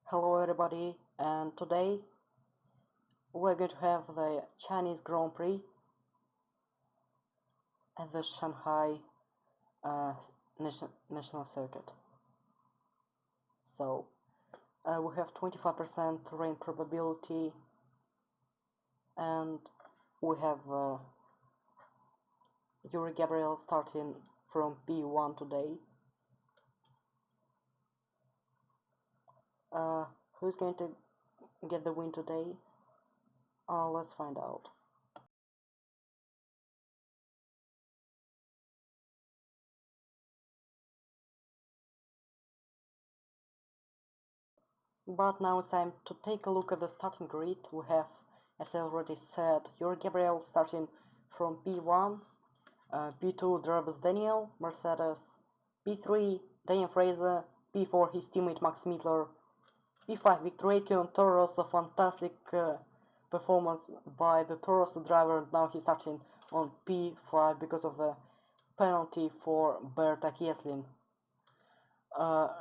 Hello everybody, and today we're going to have the Chinese Grand Prix at the Shanghai uh, National Circuit. So we have 25% rain probability, and we have Yuri Gabriel starting from P1 today. Who's going to get the win today? Let's find out. But now it's time to take a look at the starting grid. We have, as I already said, Yuri Gabriel starting from P1, P2 Drabus Daniel, Mercedes, P3 Daniel Fraser, P4 his teammate Max Mittler, P5 Victor Aitken, Toro Rosso, fantastic performance by the Toro Rosso driver. Now he's starting on P5 because of the penalty for Berta Kieslin,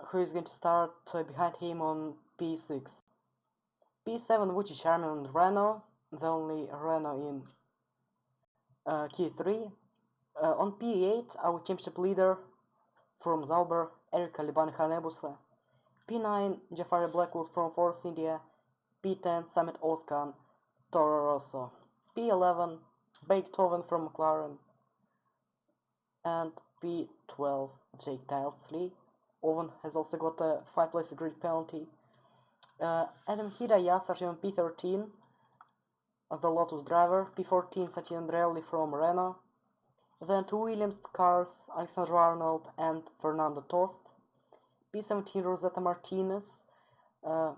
who is going to start behind him on P6. P7 Vucci Charmin and Renault, the only Renault in Q3. On P8, our championship leader from Zauber, Eric Caliban Hanebusa. P9, Jafari Blackwood from Force India. P10, Summit Oscan, Toro Rosso. P11, Beethoven from McLaren. And P12, Jake Tilsley. Owen has also got a 5-place grid penalty. Adam Hidaya starting on P13, the Lotus driver. P14, Satya Andreoli from Renault. Then two Williams cars, Alexander Arnold and Fernando Tost. P17, Rosetta Martinez, who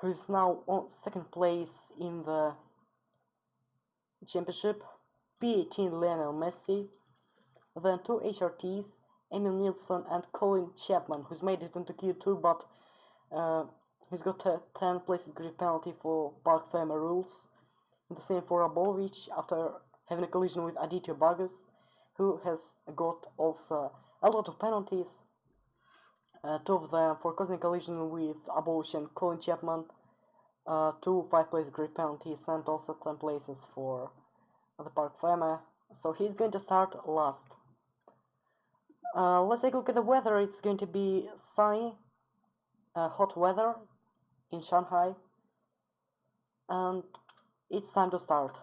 is now on second place in the championship. P18, Lionel Messi. Then two HRTs, Emil Nielsen and Colin Chapman, who's made it into Q2, but he's got a 10 places grid penalty for Park Ferme rules. And the same for Abovich after having a collision with Aditya Bagus, who has got also a lot of penalties. Two of them for causing a collision with Abovich and Colin Chapman, two 5-place grid penalties, and also 10 places for the Park Ferme. So he's going to start last. Let's take a look at the weather. It's going to be sunny, hot weather in Shanghai, and it's time to start.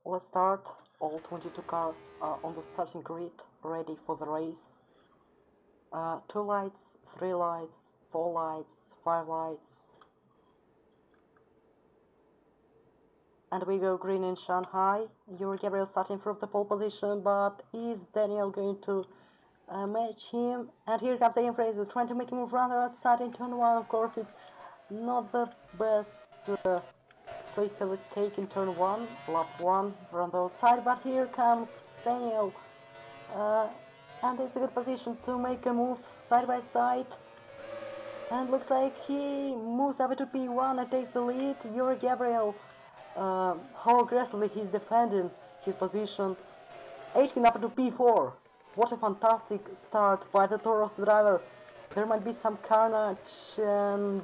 Let's start. All 22 cars are on the starting grid, ready for the race. 2 lights, 3 lights, 4 lights, 5 lights. And we go green in Shanghai. Yuri Gabriel starting from the pole position, but is Daniel going to match him? And here comes Ian Fraser trying to make him move round outside in turn 1. Of course, it's not the best place to take in turn 1, lap 1, round outside, but here comes Daniel. And it's a good position to make a move side by side. And looks like he moves up to P1 and takes the lead. Yuri Gabriel. How aggressively he's defending his position. Aitken up to P4. What a fantastic start by the Toros driver. There might be some carnage and...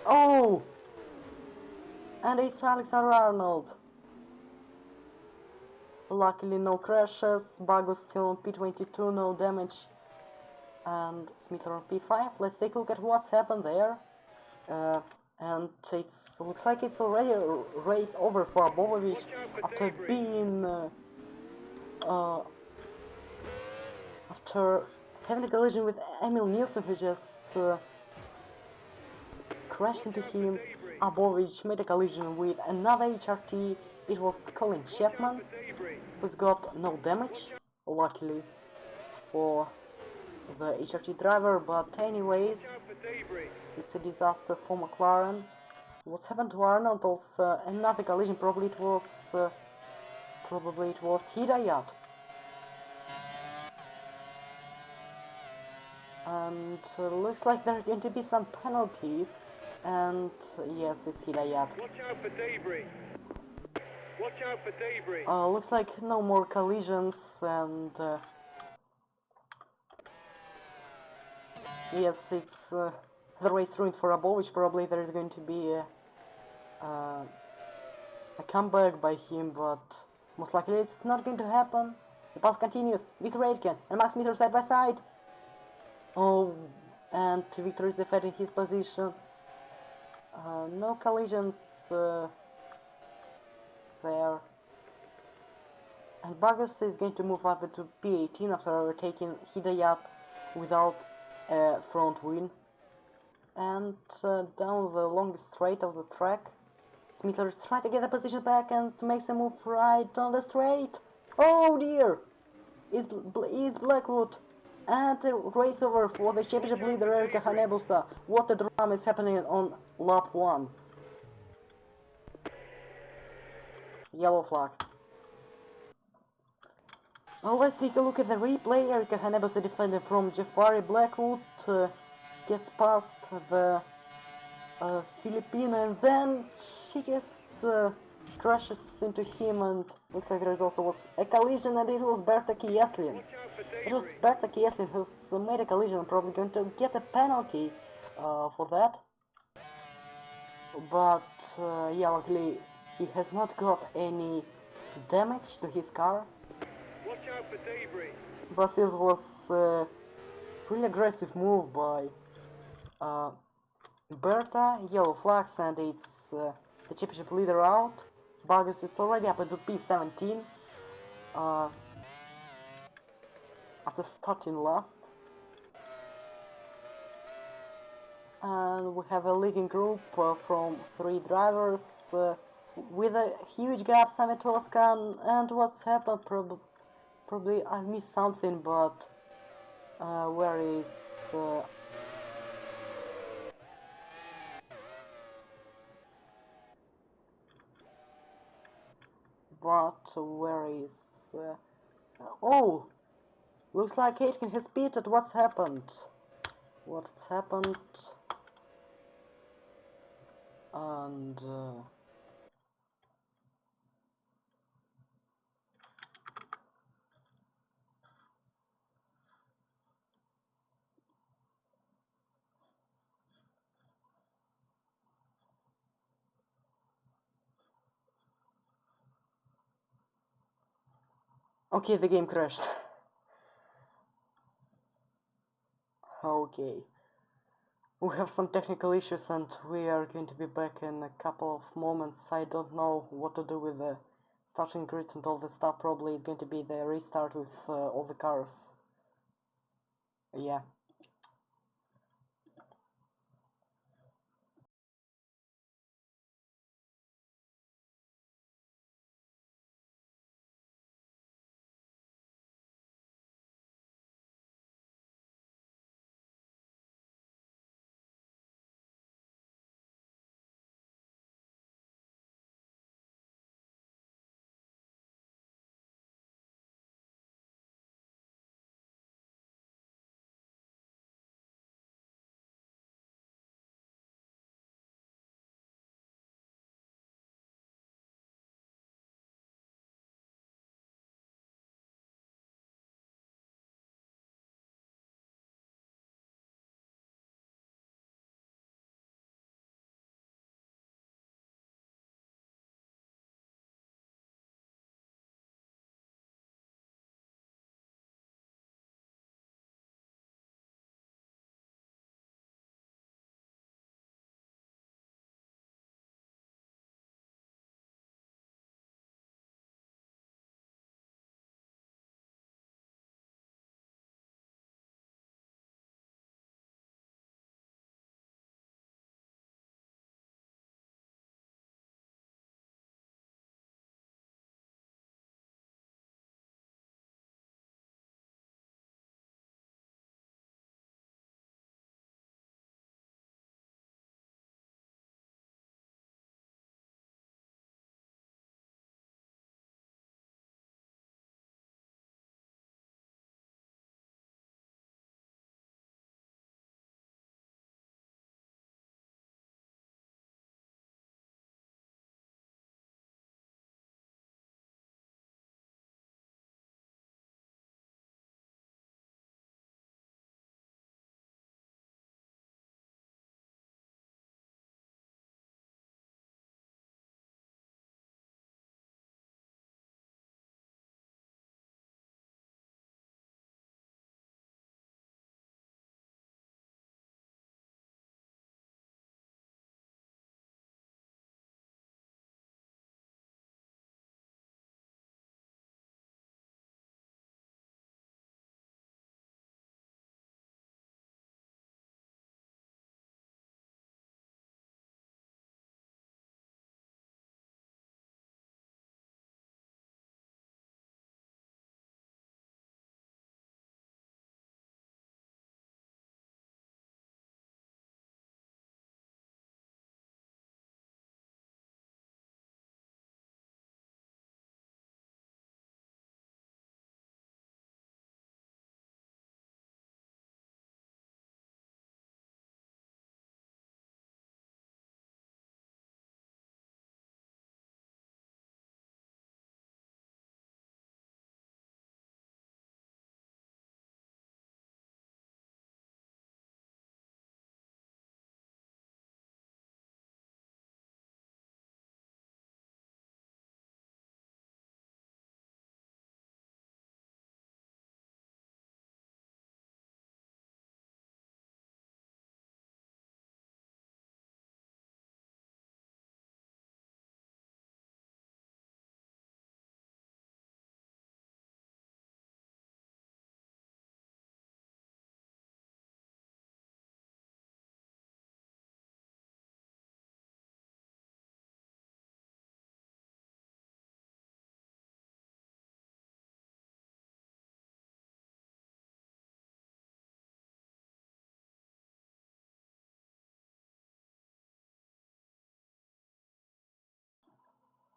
oh! And it's Alexander Arnold. Luckily no crashes. Bago still on P22, no damage. And Smith on P5. Let's take a look at what's happened there. And it looks like it's already a race over for Abovovich after being after having a collision with Emil Nielsen, who just crashed into him. Abovovich made a collision with another HRT. It was Colin Chapman, who's got no damage, luckily for the HRT driver, but anyways, it's a disaster for McLaren. What's happened to Arnold? Also another collision. Probably it was Hidayat. And looks like there are going to be some penalties. And yes, it's Hidayat. Watch out for debris. Watch out for debris. Looks like no more collisions, and yes, it's the race ruined for Abovich. Probably there is going to be a comeback by him, but most likely it's not going to happen. The path continues with Radkin and Max Mitter side by side. Oh, and Victor is defending his position. No collisions there. And Bagus is going to move up into P18 after overtaking Hidayat without a front wing. And down the longest straight of the track, Smitler is trying to get the position back and makes a move right on the straight. Oh dear! Is Blackwood. And a race over for the championship leader Erika Hanebusa. What a drama is happening on lap 1. Yellow flag. Well, let's take a look at the replay. Erika Hanebusa defending from Jafari Blackwood. Gets past the Filipino, and then she just crashes into him, and looks like there also was a collision, and it was Berta Kieslin. It was Berta Kieslin who's made a collision, probably going to get a penalty for that. But yeah, luckily he has not got any damage to his car. Watch out for debris. Brazil was a really aggressive move by Berta. Yellow flags, and it's the championship leader out. Bagus is already up into P17 after starting last. And we have a leading group from 3 drivers with a huge gap. Samit Oskan, and what's happened? Probably I missed something, but where is oh, looks like Aitken has pitted. What's happened? What's happened? And okay, the game crashed. Okay. We have some technical issues and we are going to be back in a couple of moments. I don't know what to do with the starting grid and all the stuff. Probably it's going to be the restart with all the cars. Yeah.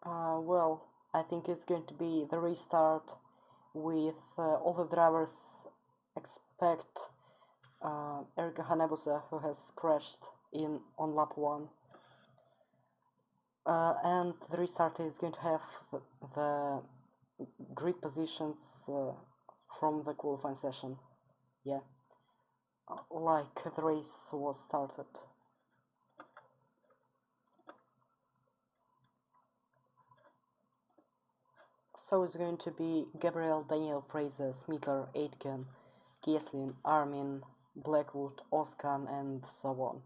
Well, I think it's going to be the restart with all the drivers expect Erika Hanebusa, who has crashed in on lap 1. And the restart is going to have the grid positions from the qualifying session. Yeah, like the race was started. So it's going to be Gabriel, Daniel, Fraser, Smither, Aitken, Kieslin, Armin, Blackwood, Oscan, and so on.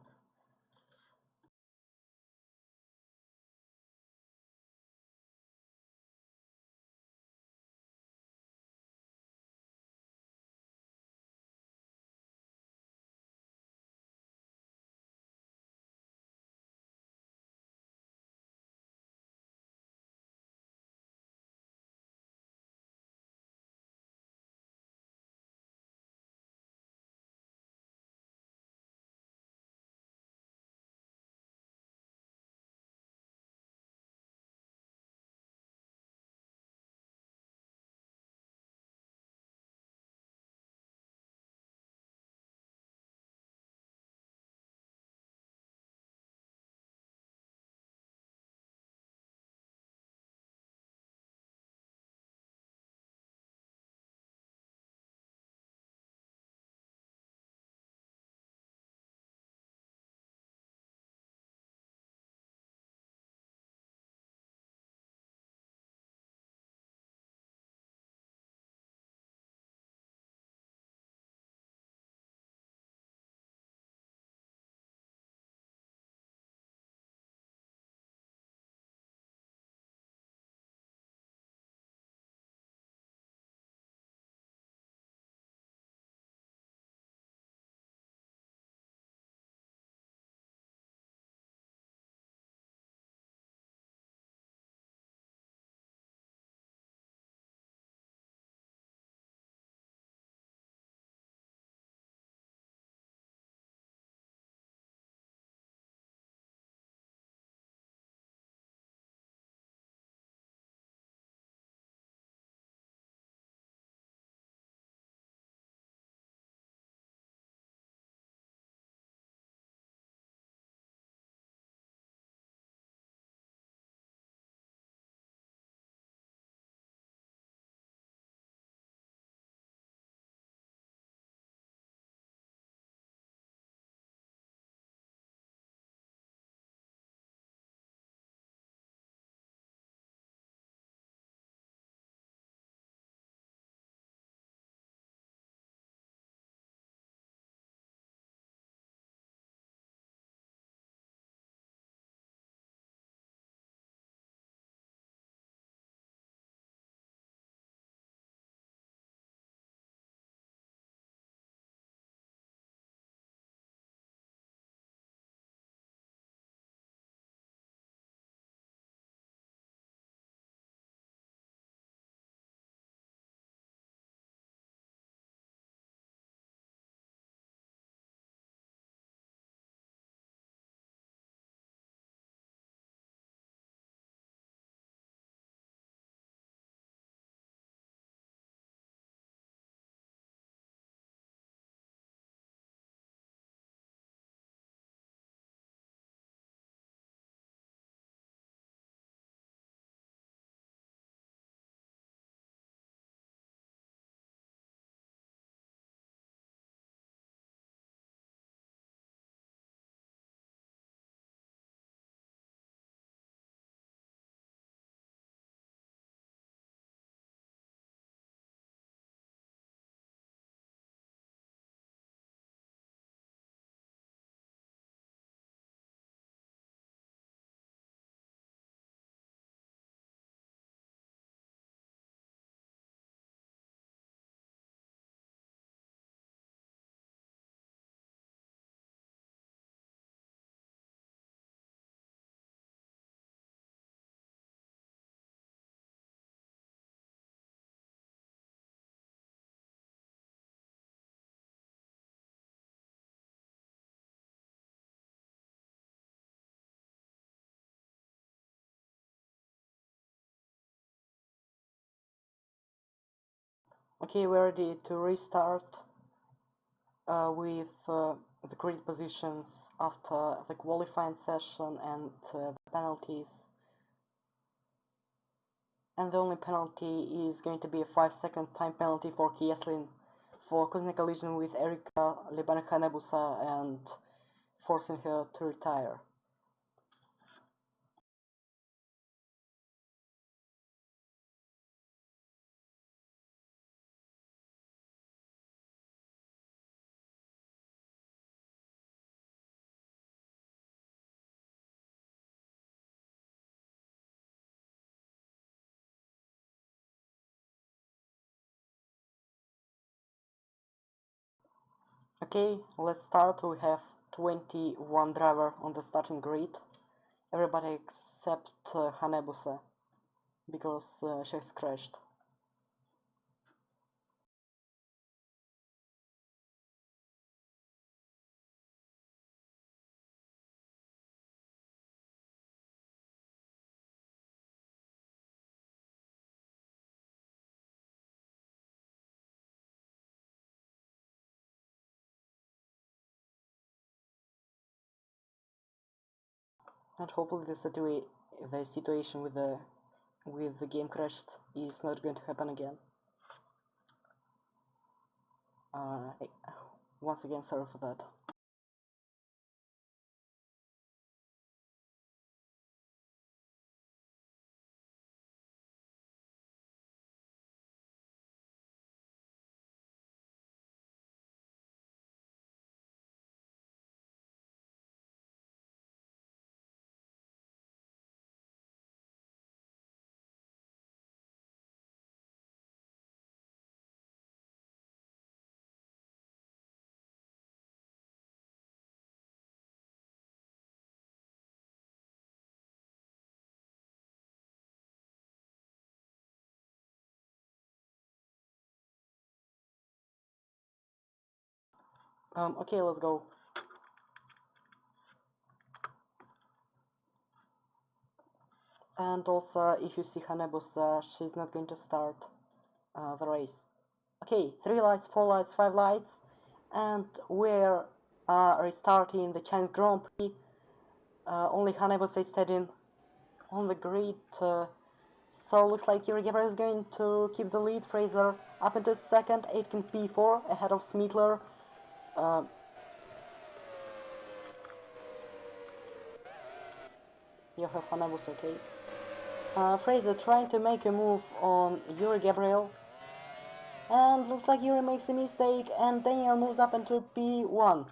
Okay, we're ready to restart with the grid positions after the qualifying session and the penalties. And the only penalty is going to be a 5-second time penalty for Kieslin for causing a collision with Erika Libanha-Nebusa and forcing her to retire. Okay, let's start. We have 21 driver on the starting grid. Everybody except Hanebusa, because she's crashed. And hopefully the situation with the game crashed is not going to happen again. Once again, sorry for that. Okay, let's go. And also, if you see Hanebusa, she's not going to start the race. Okay, 3 lights, 4 lights, 5 lights, and we're restarting the Chinese Grand Prix. Only Hanebusa is standing on the grid, so looks like Yuri Gabriel is going to keep the lead. Fraser up into second, Aitken P4 ahead of Smeatler. You have Hanebusa, okay? Fraser trying to make a move on Yuri Gabriel. And looks like Yuri makes a mistake and Daniel moves up into P1.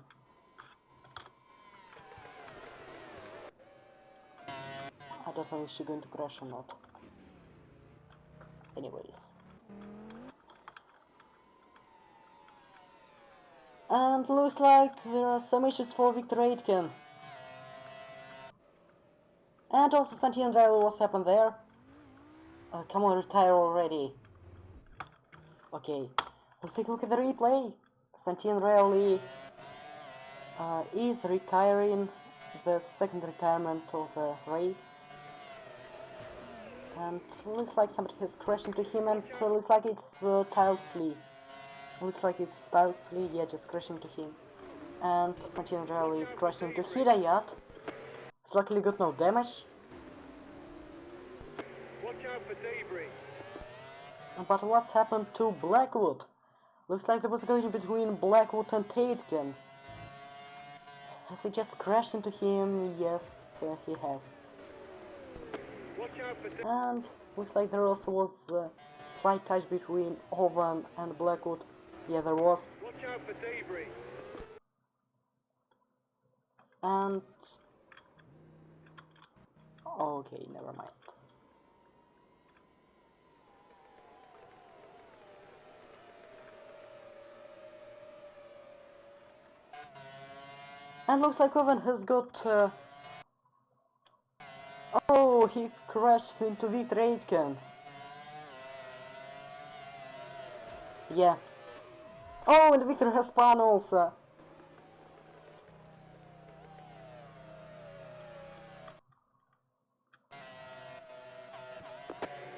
I don't know if she's going to crash or not. Anyways. And looks like there are some issues for Victor Aitken. And also Santian Rail, what's happened there? Come on, retire already. Okay, let's take a look at the replay. Santian Rail is retiring, the second retirement of the race. And looks like somebody has crashed into him, and looks like it's Tilesley. Looks like it's Tilesley, yeah, just crashing into him. And Santian Rail is crashing into Hidayat. He's luckily got no damage. Watch out for debris. But what's happened to Blackwood? Looks like there was a collision between Blackwood and Aitken. Has he just crashed into him? Yes, he has. Watch out for And looks like there also was a slight touch between Owen and Blackwood. Yeah, there was. Watch out for debris. And okay, never mind. And looks like Owen has got oh, he crashed into Victor Aitken. Yeah. Oh, and Victor has spun also.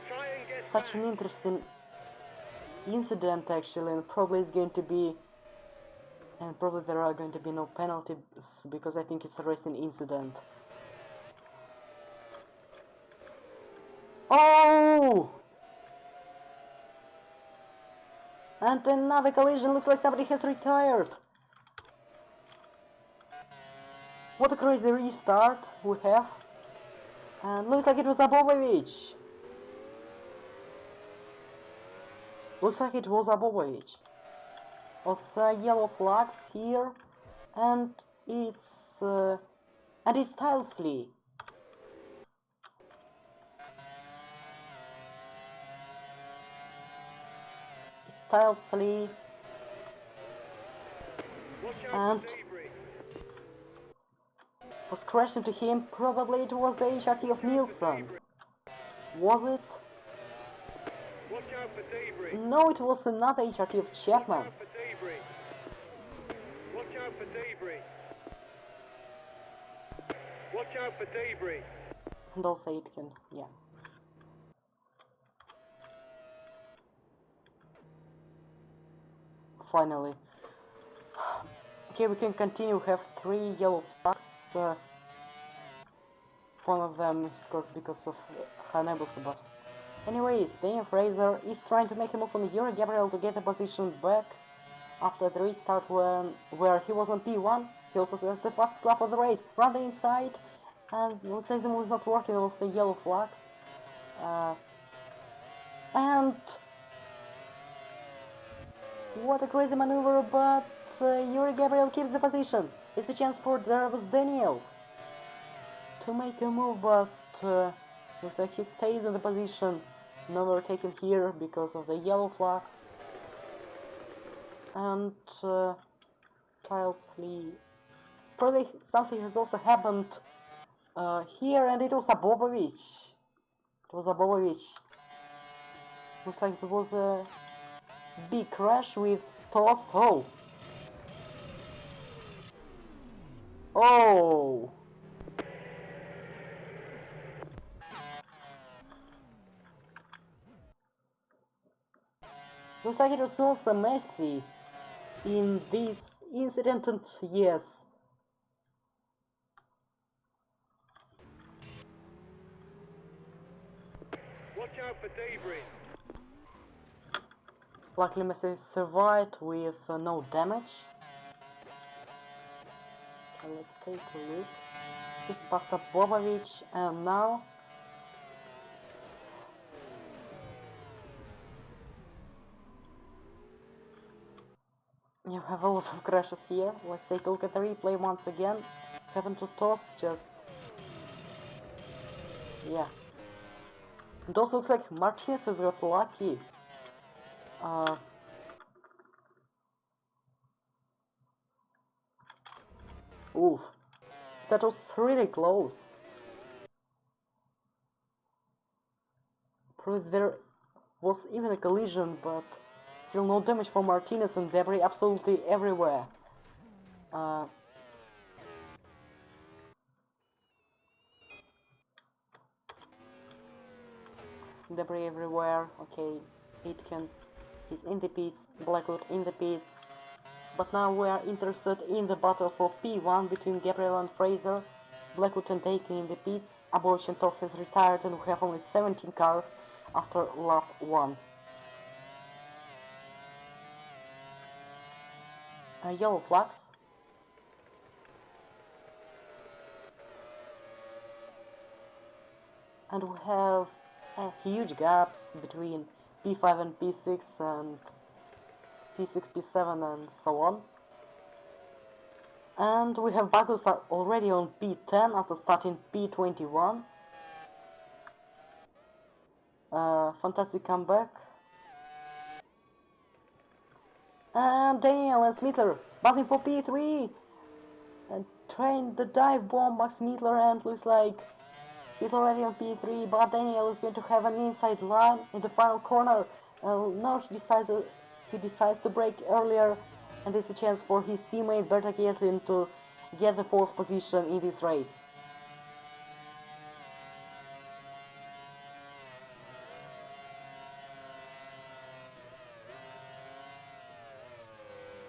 Try and get Such an interesting incident actually, and probably it's going to be, and probably there are going to be no penalties because I think it's a racing incident. Oh! And another collision, looks like somebody has retired. What a crazy restart we have. And looks like it was Abovovich. Looks like it was Abovovich. Also yellow flags here, and it's Tilesley. It's Tilesley. Watch out and for debris. was crashed into him. Probably it was the HRT of Nielsen. Was it? Watch out for debris. No, it was another HRT of Chapman. Watch out for debris. Watch out for debris. Watch out for debris. And also Aitken, yeah. Finally. Okay, we can continue. We have 3 yellow flags. One of them is caused because of Hanebusa, but... Anyways, Daniel Fraser is trying to make a move on Yuri Gabriel to get the position back after the restart where he was on P1. He also says the fastest lap of the race. Run the inside, and looks like the move is not working. Also yellow flags. And what a crazy maneuver, but Yuri Gabriel keeps the position. It's a chance for Darvis Daniel to make a move, but looks like he stays in the position. No overtaken here because of the yellow flags. And childly, probably something has also happened here, and it was Abovovich. Looks like there was a big crash with Toast. Oh! Looks like it was also Messi in this incident, and yes. Watch out for debris. Luckily Messi survived with no damage. Okay, let's take a look. Hit past Bobovich, and now you have a lot of crashes here. Let's take a look at the replay once again. It's happened to Toast, just... yeah. Those looks like Martinez has got lucky. Oof. That was really close. Probably there was even a collision, but still no damage for Martinez, and debris absolutely everywhere. Debris everywhere. Okay, Aitken is in the pits, Blackwood in the pits. But now we are interested in the battle for P1 between Gabriel and Fraser. Blackwood and Aitken in the pits. Abovich and Toss has retired, and we have only 17 cars after lap 1. Yellow flags. And we have huge gaps between P5 and P6 and P6, P7 and so on. And we have Bagus already on P10 after starting P21. Fantastic comeback. And Daniel and Smitler battling for P3. And trying the dive bomb Max Smitler, and looks like he's already on P3, but Daniel is going to have an inside line in the final corner. No, he decides to brake earlier, and there's a chance for his teammate Berta Kieslin to get the 4th position in this race.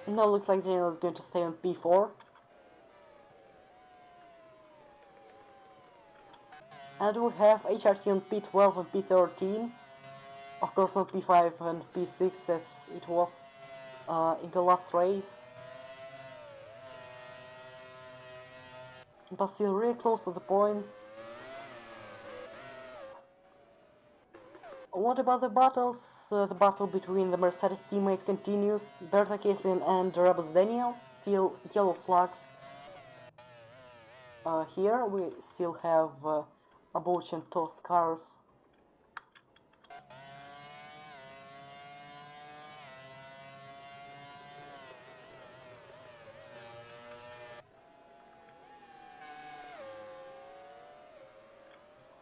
No, looks like Daniel is going to stay on P4. And we have HRT on P12 and P13. Of course not P5 and P6 as it was in the last race. But still really close to the point. What about the battles? The battle between the Mercedes teammates continues. Berta Kieslin and Rebus Daniel. Still yellow flags. Here we still have Abovich and Toast cars.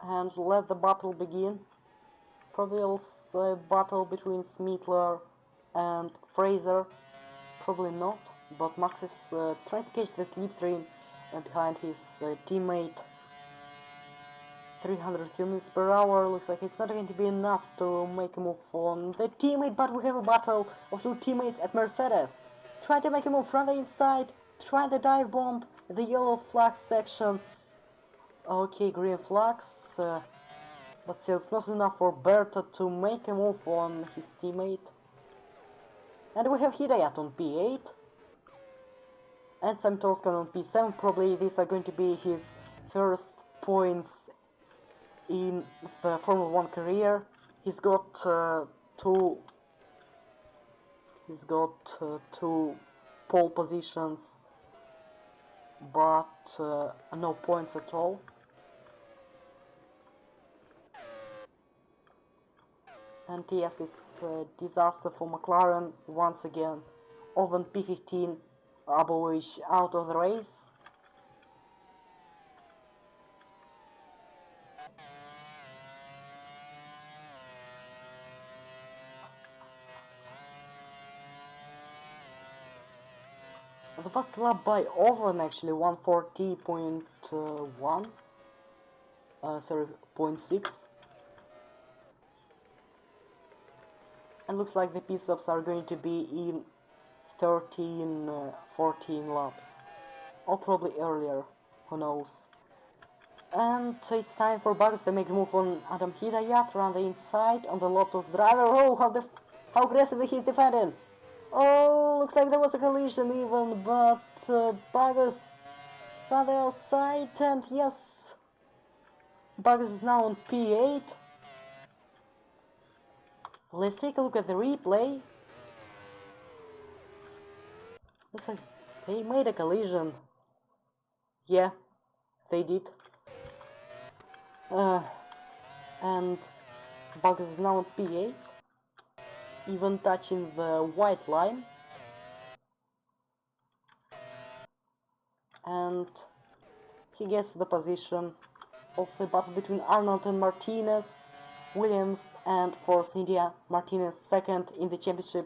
and let the battle begin. Probably also a battle between Smittler and Fraser. Probably not, but Max is trying to catch the slipstream behind his teammate. 300 km per hour, looks like it's not going to be enough to make a move on the teammate, but we have a battle of two teammates at Mercedes. Try to make a move from the inside, try the dive bomb, the yellow flag section. Okay, green flags, but still it's not enough for Berta to make a move on his teammate. And we have Hidayat on P8 and Sam Toscan on P7. Probably these are going to be his first points in the Formula 1 career. He's got two pole positions, but no points at all. And yes, it's a disaster for McLaren once again. Oven P15 Abovic out of the race. The first lap by Oven actually 140.1. Sorry, 0.6. And looks like the pit stops are going to be in 14 laps. Or probably earlier, who knows. And it's time for Bagus to make a move on Adam Hidayat around the inside on the Lotus driver. Oh, how aggressively he's defending. Oh, looks like there was a collision even, but Bagus on the outside, and yes, Bagus is now on P8. Let's take a look at the replay. Looks like they made a collision. Yeah, they did. And Bagus is now on P8, even touching the white line. And he gets the position. Also a battle between Arnold and Martinez. Williams and Force India. Martinez second in the championship.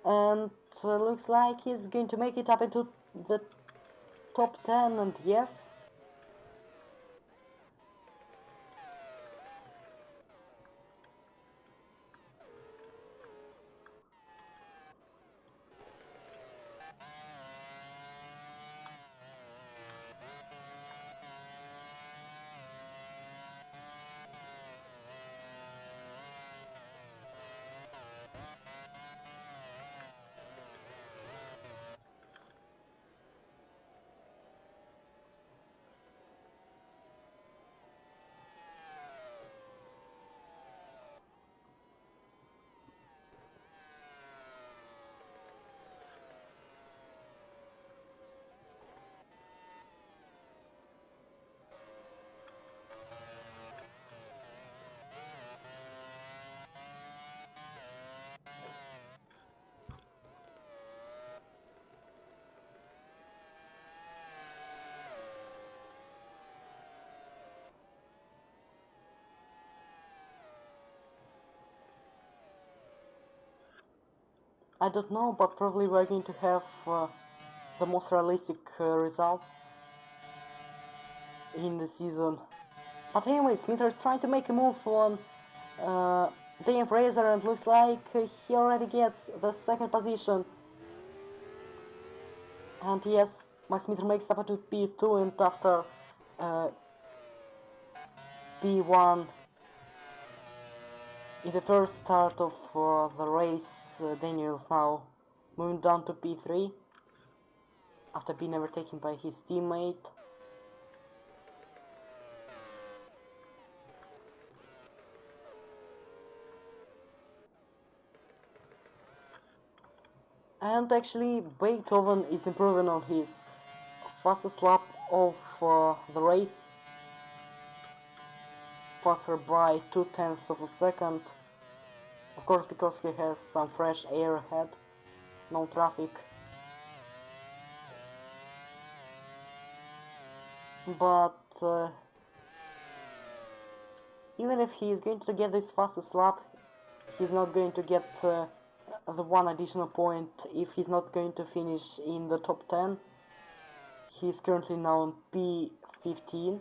And looks like he's going to make it up into the top 10, and yes. I don't know, but probably we're going to have the most realistic results in the season. But anyway, Smithers is trying to make a move on Dane Fraser, and looks like he already gets the second position. And yes, Max Smith makes it up to P2, and after P1 in the first start of the race, Daniel's now moving down to P3 after being overtaken by his teammate. And actually Beethoven is improving on his fastest lap of the race, faster by 0.2 of a second. Of course, because he has some fresh air ahead, no traffic. But Even if he is going to get this fastest lap, he's not going to get the one additional point if he's not going to finish in the top 10. He's currently now on P15.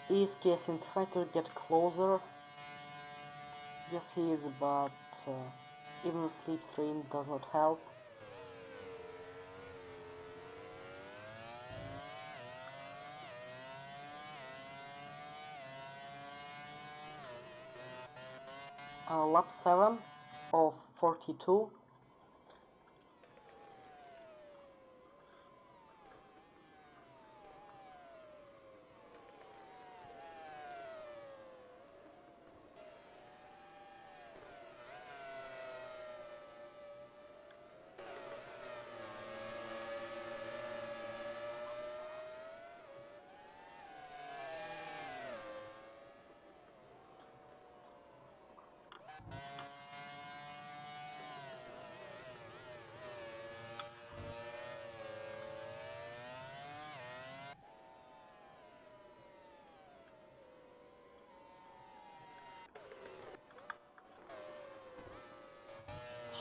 Is Kesin trying to get closer? Yes, he is, but even slipstream does not help. Lap 7 of 42.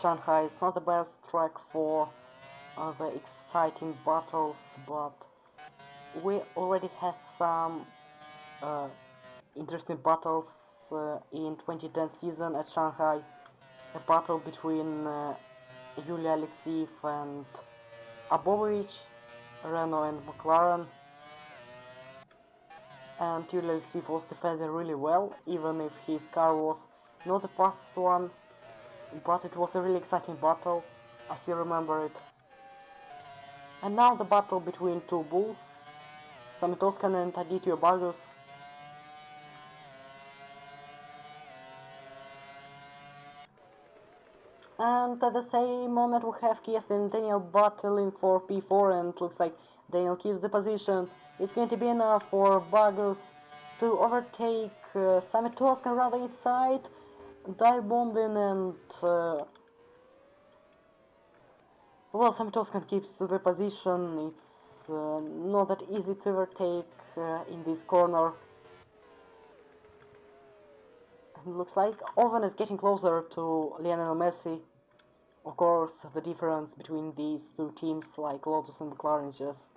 Shanghai is not the best track for the exciting battles, but we already had some interesting battles in 2010 season at Shanghai. A battle between Yulia Alexeyev and Abovich, Renault and McLaren. And Yulia Alexeyev was defending really well, even if his car was not the fastest one. But it was a really exciting battle, I still remember it. And now the battle between two bulls, Sami Toscan and Aditya Bargus. And at the same moment we have Kies and Daniel battling for P4, and it looks like Daniel keeps the position. It's going to be enough for Bargus to overtake Sami Toscan rather inside. Dive bombing and well, Sami Toscan keeps the position. It's not that easy to overtake in this corner. And it looks like Owen is getting closer to Lionel Messi. Of course, the difference between these two teams, like Lotus and McLaren, is just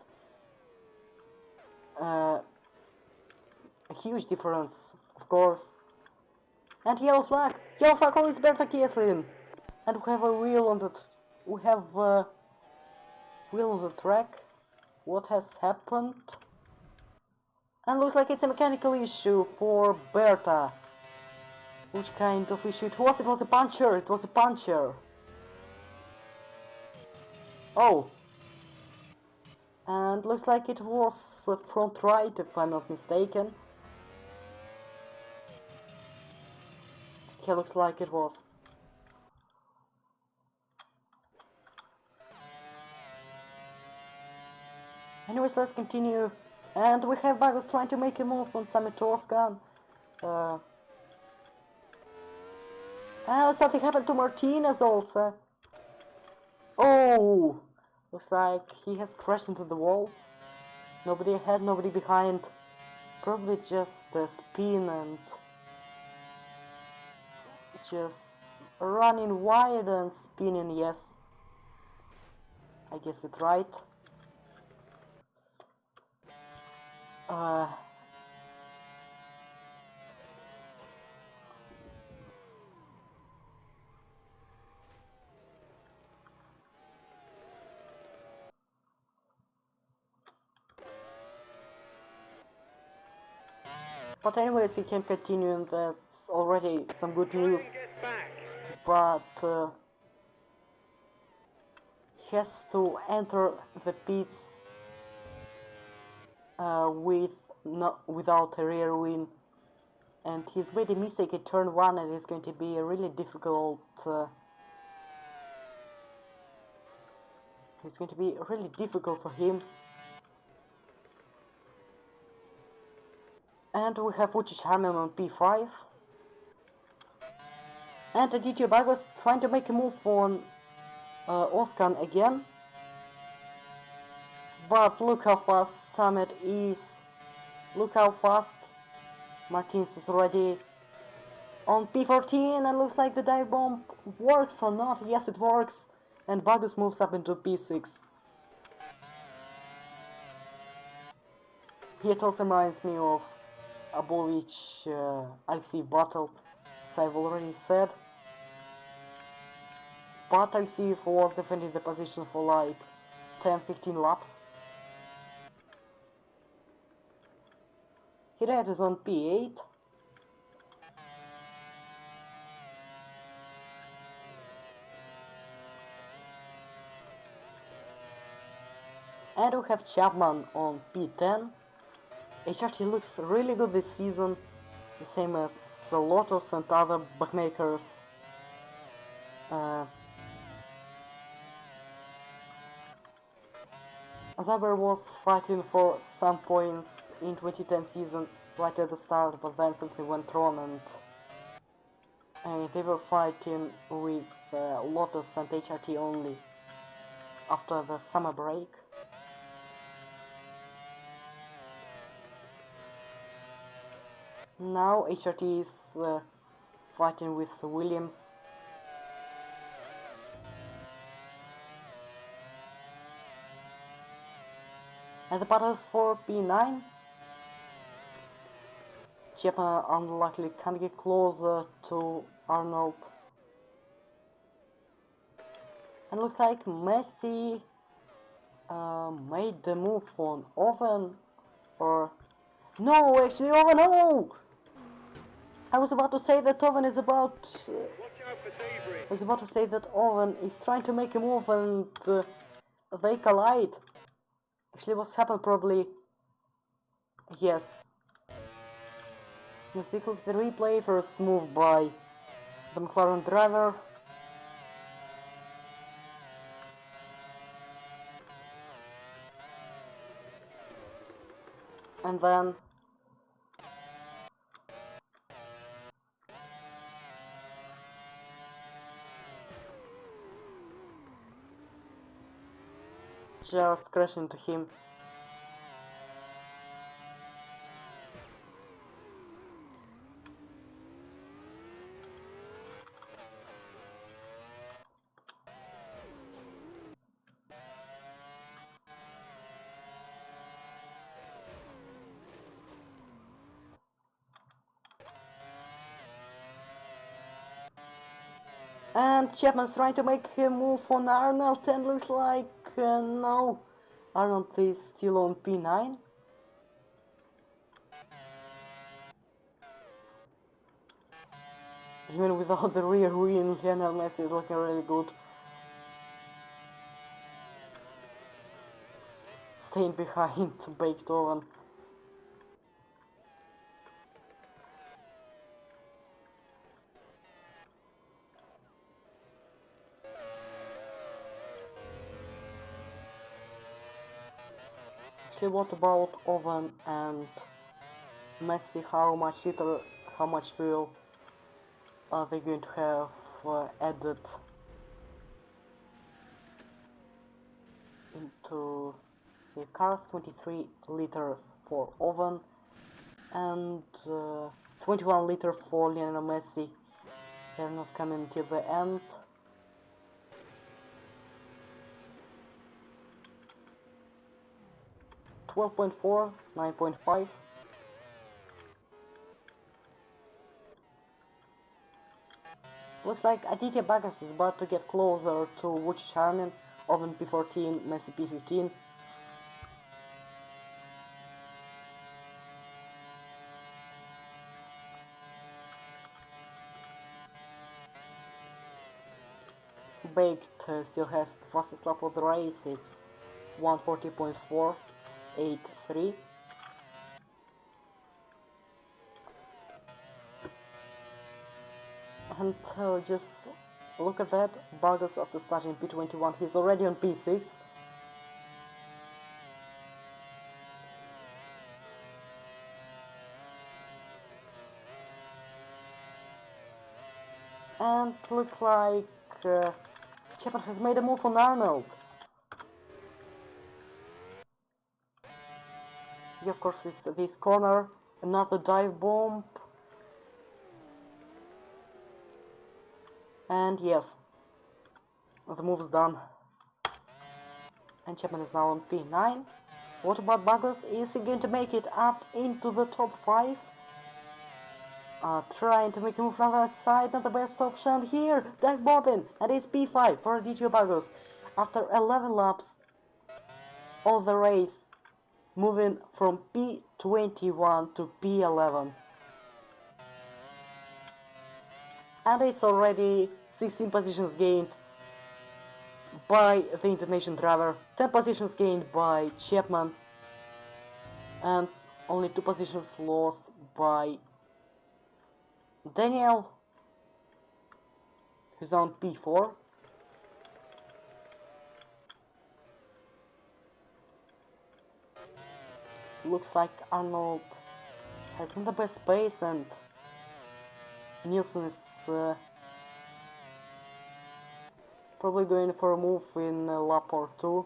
a huge difference, of course. And yellow flag always Berta Kieslin. And we have a wheel on the wheel on the track. What has happened? And looks like it's a mechanical issue for Berta. Which kind of issue it was? It was a puncher. It was a puncher. Oh. And looks like it was front right, if I'm not mistaken. Yeah, looks like it was. Anyways, let's continue. And we have Bargus trying to make a move on Sami Toscan. And something happened to Martinez also. Oh! Looks like he has crashed into the wall. Nobody ahead, nobody behind. Probably just the spin and just running wide and spinning, yes. I guess it's right. But anyways, he can continue, and that's already some good news. But he has to enter the pits without a rear wing. and he's made a mistake at turn 1, and it's going to be a really difficult. It's going to be really difficult for him. And we have Uchi Charmin on p5. And Aditya Bagos trying to make a move on Oskan again. But look how fast Summit is. Look how fast Martins is already on p14, and looks like the dive bomb works or not. Yes, it works. And Bagos moves up into p6. It also reminds me of Abovich Alexei battle, as I've already said. But Alexei was defending the position for like 10-15 laps. Hirat is on p8. And we have Chapman on p10. HRT looks really good this season, the same as Lotus and other bookmakers. Zaber was fighting for some points in 2010 season right at the start, but then something went wrong, and they were fighting with Lotus and HRT only after the summer break. Now HRT is fighting with Williams. And the battle is for p9. Chapman unluckily can't get closer to Arnold. And looks like Messi made the move on Oven, or no, actually Oven, no! I was about to say that Oven is about. I was about to say that Oven is trying to make a move and they collide. Actually, what's happened probably. Yes. Let's see the replay. First move by the McLaren driver. And then just crash into him. And Chapman's trying to make a move on Arnold, and looks like no. Arnold is still on p9. Even without the rear wheel, Lionel Messi is looking really good. Staying behind Baked Oven. What about Oven and Messi? How much fuel are they going to have added into the cars? 23 liters for Oven and 21 liters for Lionel Messi. They're not coming till the end. $12.4, $9.5. Looks like Aditya Bagas is about to get closer to Wuchi Charmin. Oven P14, Messi P15. Baked still has the fastest lap of the race. It's 140.483. And just look at that, Vargas after starting P21, he's already on P6. And looks like Chapman has made a move on Arnold. Yeah, of course, it's this corner, another dive bomb. And yes, the move is done. And Chapman is now on P9. What about Vargas? Is he going to make it up into the top 5? Trying to make a move from the other side, not the best option here. Dive bombing, and it's P5 for DJ Vargas. After 11 laps of the race, moving from P21 to P11. And it's already 16 positions gained by the Indonesian driver, 10 positions gained by Chapman, and only 2 positions lost by Daniel, who's on P4. Looks like Arnold has not the best pace, and Nielsen is probably going for a move in a lap or two.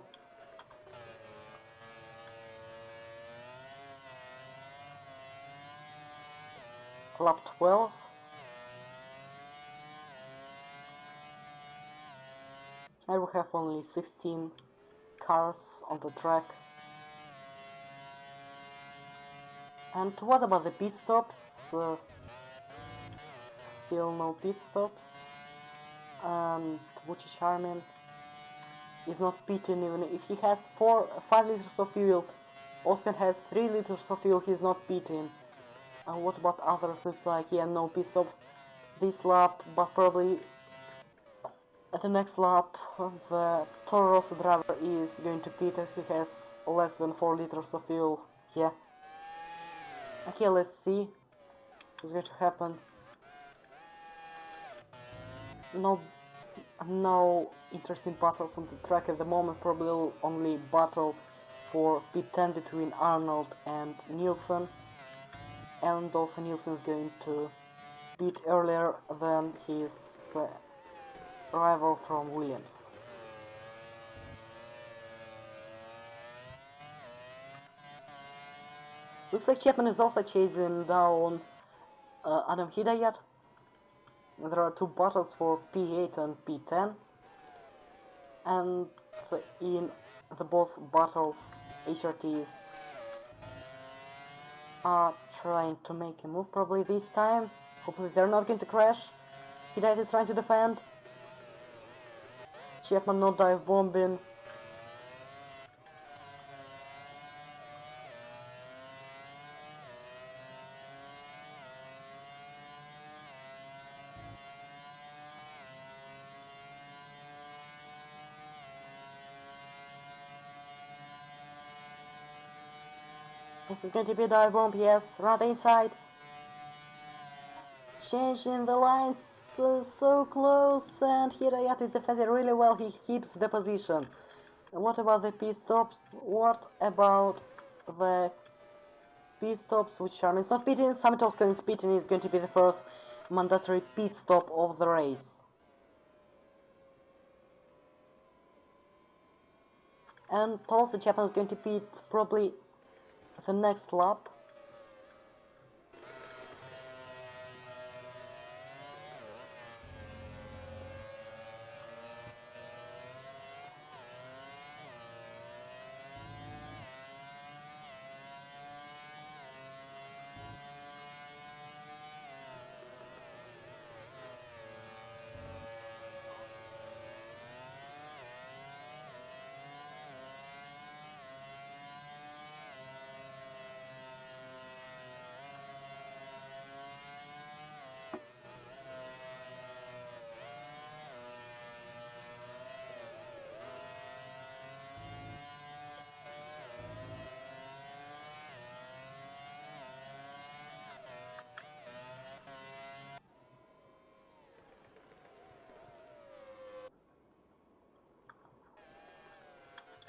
Lap 12. I will have only 16 cars on the track. And what about the pit stops? Still no pit stops. And Wuchi Charmin is not pitting even if he has 5 liters of fuel. Oscar has 3 liters of fuel, he's not pitting. And what about others? Looks like, yeah, no pit stops this lap, but probably at the next lap the Toro Rosso driver is going to pit as he has less than 4 liters of fuel. Yeah. Okay, let's see what's going to happen. No interesting battles on the track at the moment, probably only battle for P10 between Arnold and Nielsen. And also Nielsen is going to pit earlier than his rival from Williams. Looks like Chapman is also chasing down Adam Hidayat. There are 2 battles for P8 and P10, and in the both battles HRTs are trying to make a move probably this time. Hopefully they're not going to crash. Hidayat is trying to defend. Chapman not dive bombing. This is going to be a dive bomb, yes, right inside. Changing the lines so close, and Hidayat is defending really well, he keeps the position. And what about the pit stops? What about the pit stops which Charmin is not pitting? Samitowska is pitting, is going to be the first mandatory pit stop of the race. And also Chapman is going to pit probably the next lap.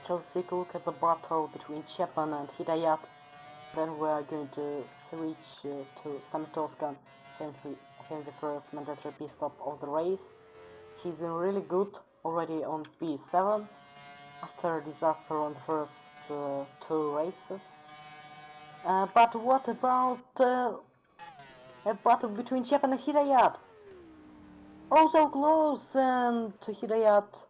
Shall we take a look at the battle between Chapman and Hidayat? Then we are going to switch to Summit Oscan, having the first mandatory pit stop of the race. He's doing really good, already on P7, after a disaster on the first two races. But what about a battle between Chapman and Hidayat? Oh, so close, and Hidayat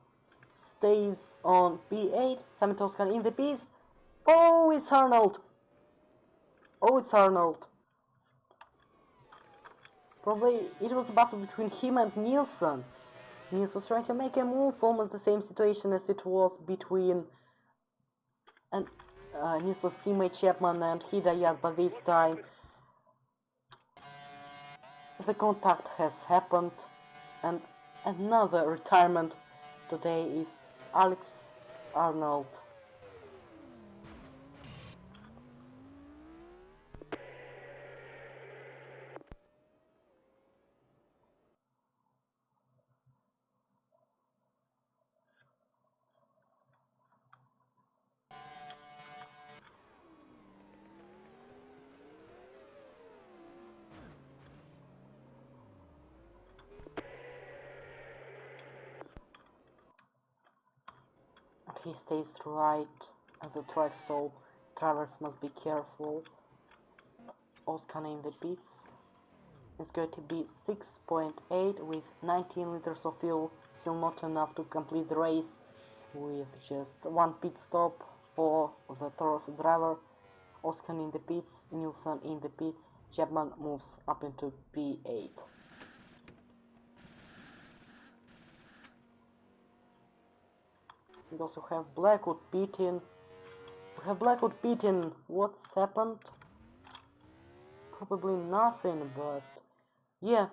stays on P8, Summit Oscan in the Ps. Oh, it's Arnold! Oh, it's Arnold. Probably it was a battle between him and Nielsen. Nielsen was trying to make a move, almost the same situation as it was between Nielsen's teammate Chapman and Hidayat, but this time the contact has happened, and another retirement today is Alex Arnold. He stays right at the track, so drivers must be careful. Oscar in the pits. It's going to be 6.8 with 19 liters of fuel, still not enough to complete the race, with just one pit stop for the Taurus driver. Oscar in the pits, Nielsen in the pits, Chapman moves up into P8. We also have Blackwood pitting. What's happened? Probably nothing, but yeah.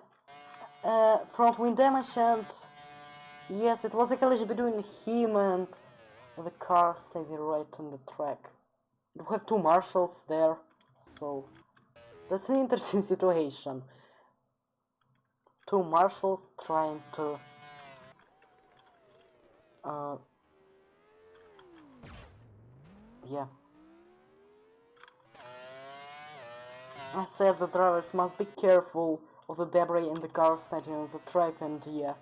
Front wing damage, and yes, it was a collision between him and the car standing right on the track. We have two marshals there, so that's an interesting situation. Two marshals trying to yeah. I said the drivers must be careful of the debris in the car standing on the track, and yeah.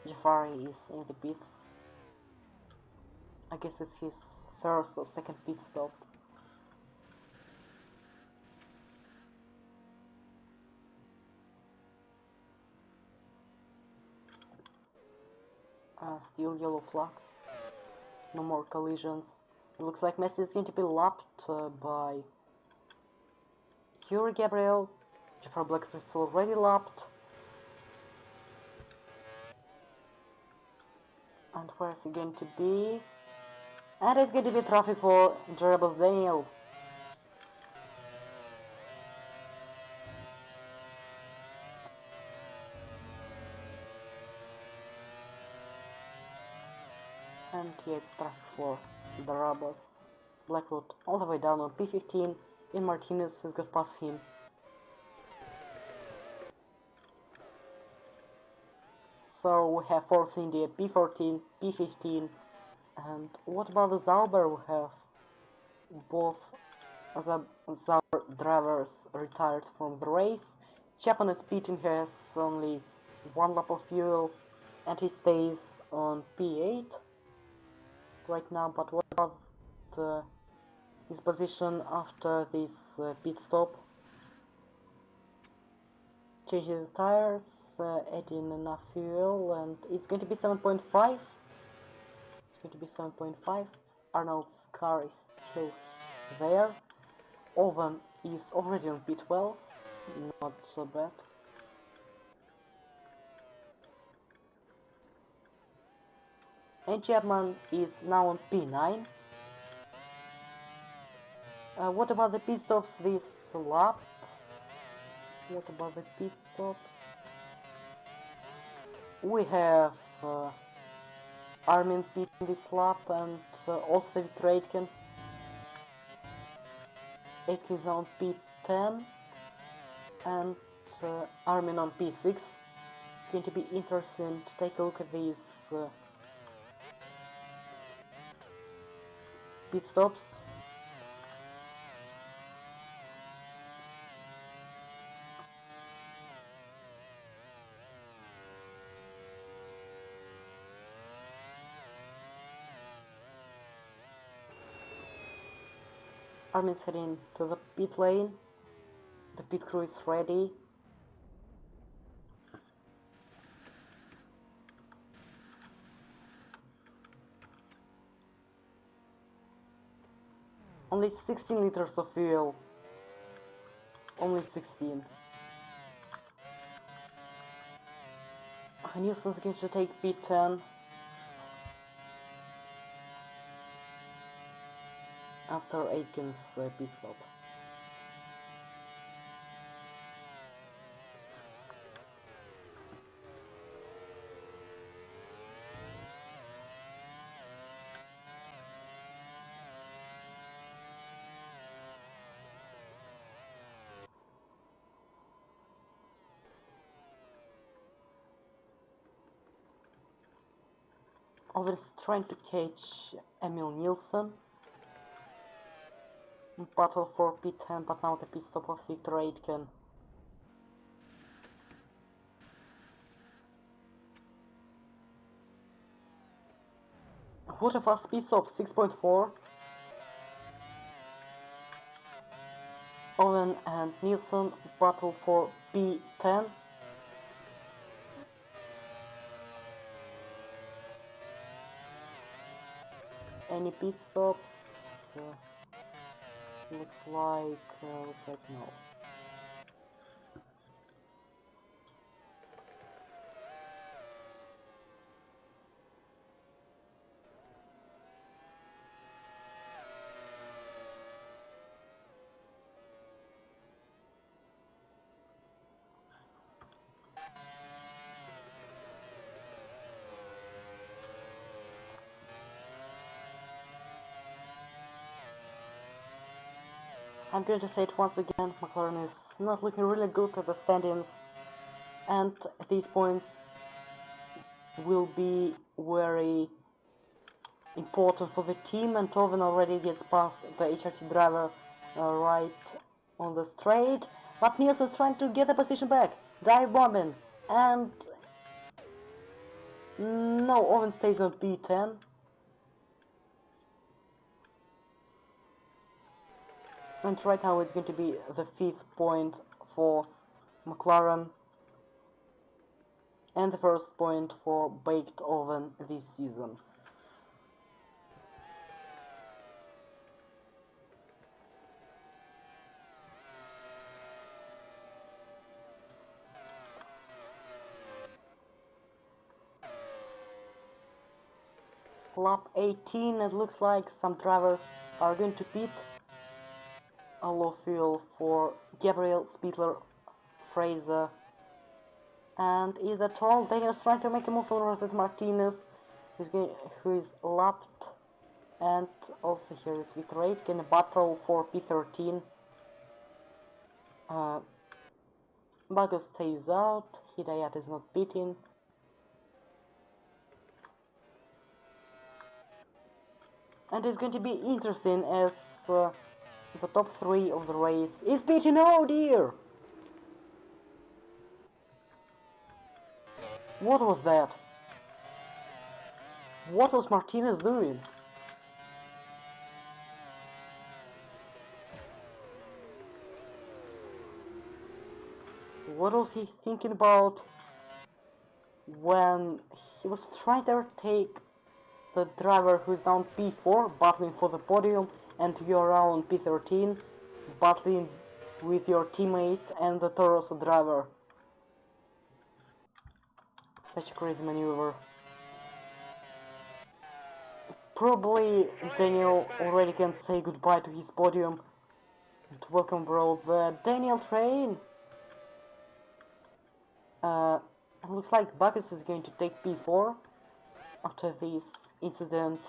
Jafari is in the pits. I guess it's his first or second pit stop. Still yellow flags. No more collisions. It looks like Messi is going to be lapped by Yuri Gabriel. Jeffrey Black is already lapped. And where is he going to be? And it's going to be trophy for Jerebus Daniel. And yeah, it's traffic for the Rabos. Blackwood all the way down on P15, and Martinez has got past him. So we have Force India P14, P15, and what about the Zauber? We have both Zauber drivers retired from the race. Chapman is pitting, has only one lap of fuel, and he stays on P8 right now. But what about his position after this pit stop? Changing the tires, adding enough fuel, and it's going to be 7.5. It's going to be 7.5. Arnold's car is still there. Owen is already on P12. Not so bad. And Chapman is now on P9. What about the pit stops this lap? What about the pit stops? We have Armin pit in this lap, and also Victor Aitken. Aitken is on P10 and Armin on P6. It's going to be interesting to take a look at these pit stops. Armin's heading to the pit lane. The pit crew is ready. Only 16 liters of fuel. Only 16. Nielsen's going to take P10 after Aitken's pit stop. Over is trying to catch Emil Nielsen. Battle for P10, but now the pit stop of Victor Aitken. What a fast pit stop, 6.4. Owen and Nielsen battle for P10. Any pit stops? Looks like no. I'm going to say it once again, McLaren is not looking really good at the standings, and these points will be very important for the team, and Toven already gets past the HRT driver right on the straight, but Nielsen's trying to get the position back, dive bombing, and no, Owen stays on P10. And right now it's going to be the 5th point for McLaren and the 1st point for Baked Oven this season. Lap 18, it looks like some drivers are going to pit. A low fuel for Gabriel, Spittler, Fraser, and is that all? Daniel's trying to make a move on Rosette Martinez, who is lapped, and also here is Victor Aitken, a battle for P13. Bagus stays out, Hidayat is not pitting. And it's going to be interesting as the top 3 of the race is pitting. Oh dear! What was that? What was Martinez doing? What was he thinking about when he was trying to overtake the driver who is down P4, battling for the podium, and you're around P13, battling with your teammate and the Torosso driver? Such a crazy maneuver. Probably Daniel already can say goodbye to his podium. And welcome aboard the Daniel train. Looks like Bacchus is going to take P4 after this incident.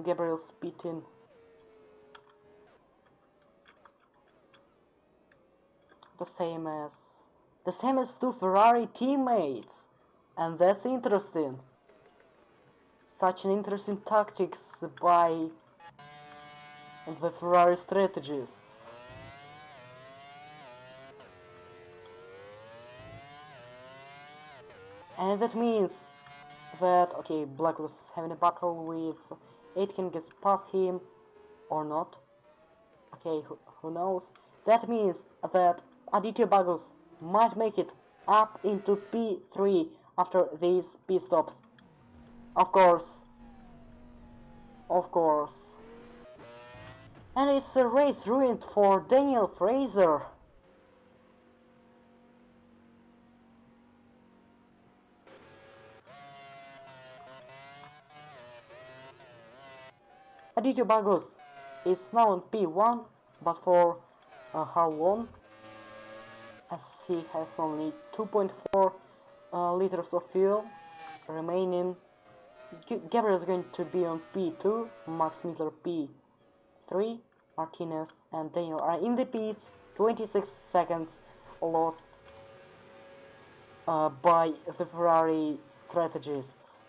Gabriel's pitting. the same as two Ferrari teammates, and that's interesting. Such an interesting tactics by the Ferrari strategists. And that means that, okay, Black was having a battle with Aitken, gets past him or not. Okay, who knows? That means that Aditya Bagus might make it up into P3 after these pit stops. Of course. And it's a race ruined for Daniel Fraser. Aditya Bagus is now on P1, but for how long? As he has only 2.4 liters of fuel remaining. Gabriel is going to be on P2, Max Miller P3, Martinez and Daniel are in the pits, 26 seconds lost by the Ferrari strategists.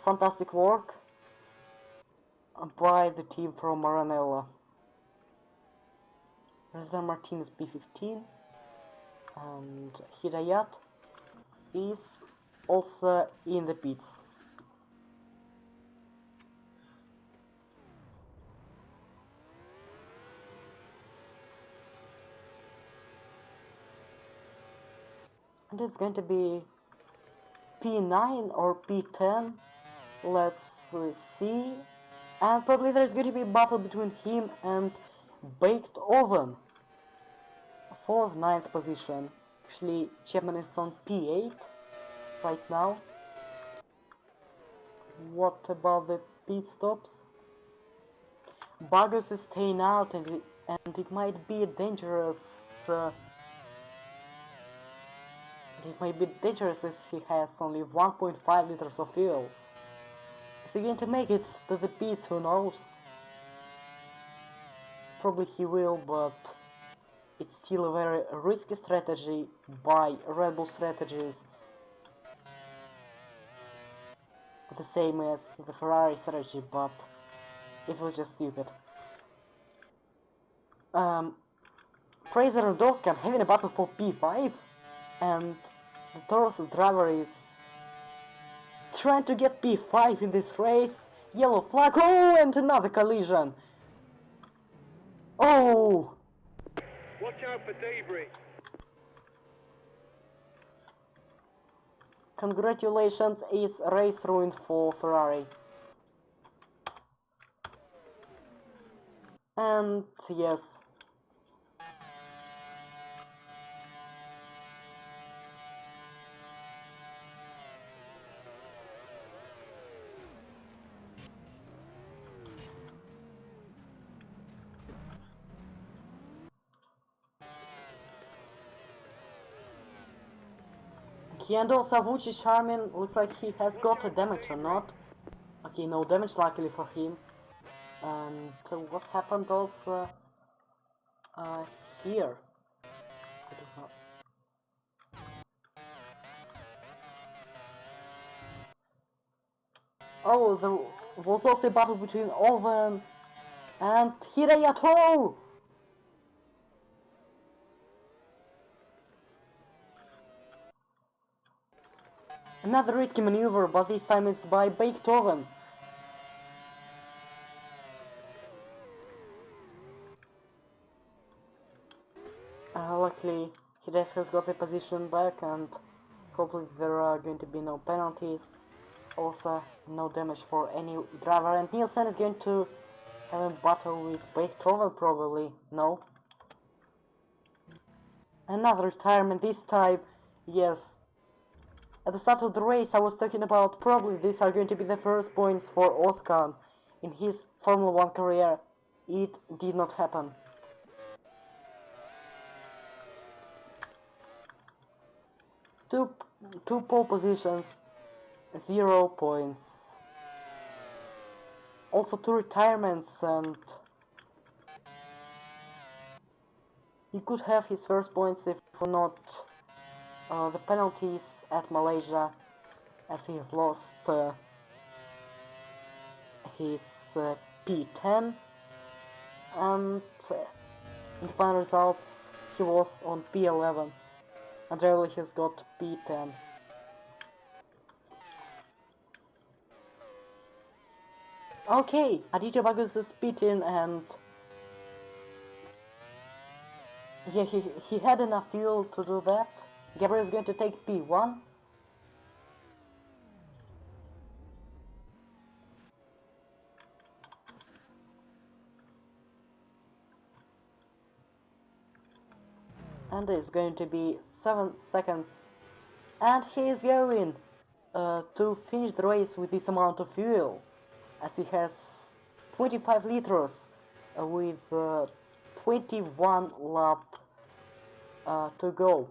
Fantastic work by the team from Maranello. Resident Martinez P15 and Hidayat is also in the pits. And it's going to be P9 or P10, let's see, and probably there's going to be a battle between him and Baked Oven for the 9th position. Actually, Chapman is on P8 right now. What about the pit stops? Bagus is staying out and it might be dangerous. It might be dangerous as he has only 1.5 liters of fuel. Is he going to make it to the pits? Who knows? Probably he will, but it's still a very risky strategy by Red Bull strategists. The same as the Ferrari strategy, but it was just stupid. Fraser and Oscar having a battle for P5, and the Taurus driver is trying to get P5 in this race. Yellow flag. Oh, and another collision. Oh! Watch out for debris. Congratulations, is race ruined for Ferrari. And yes. And also Vucic Charmin looks like he has got a damage or not. Okay, no damage luckily for him. And what's happened also here? I don't know. Oh, there was also a battle between Oven and Hirayato! Another risky maneuver, but this time it's by Baked Oven. Luckily, Hidayat has got the position back, and hopefully there are going to be no penalties. Also, no damage for any driver, and Nielsen is going to have a battle with Baked Oven, probably. No. Another retirement, this time, yes. At the start of the race, I was talking about probably these are going to be the first points for Oscar in his Formula 1 career. It did not happen. Two pole positions, 0 points. Also 2 retirements, and he could have his first points if not the penalties at Malaysia, as he has lost his P10, and in the final results he was on P11 and really has got P10. Okay, Aditya Bagus is P10 and yeah, he had enough fuel to do that. Gabriel is going to take P1. And it's going to be 7 seconds. And he is going to finish the race with this amount of fuel, as he has 25 liters with 21 lap to go.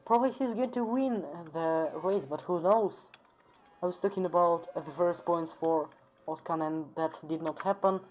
Probably he's going to win the race, but who knows? I was talking about the first points for Oskan and that did not happen.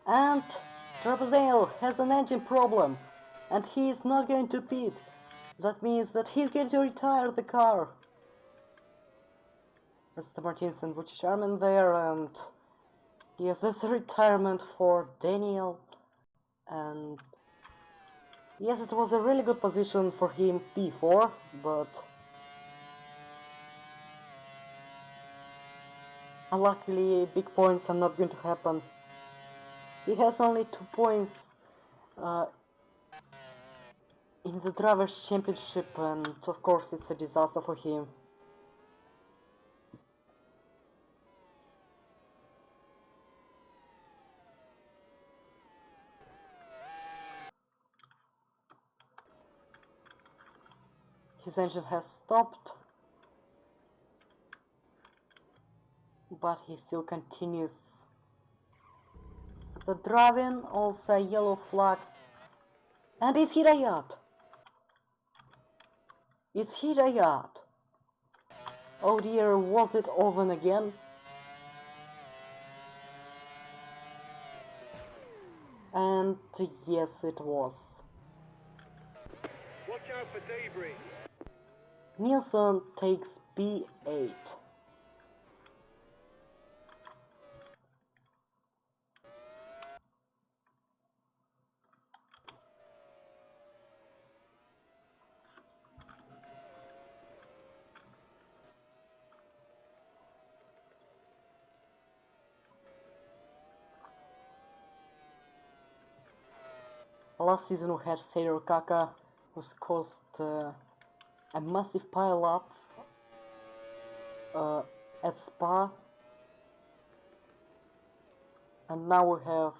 And Trapezdale has an engine problem and he is not going to pit. That means that he's going to retire the car. That's the Martins and Vucic Armin there, and yes, that's a retirement for Daniel. And yes, it was a really good position for him, P4, but unluckily big points are not going to happen. He has only 2 points in the Drivers' Championship, and of course it's a disaster for him. His engine has stopped, but he still continues. The driving, also yellow flags, and it's Hidayat! It's Hidayat! Oh dear, was it Oven again? And yes, it was. Watch out for debris. Nielsen takes P8. Last season we had Sailor Kaka, who's caused a massive pile-up at Spa, and now we have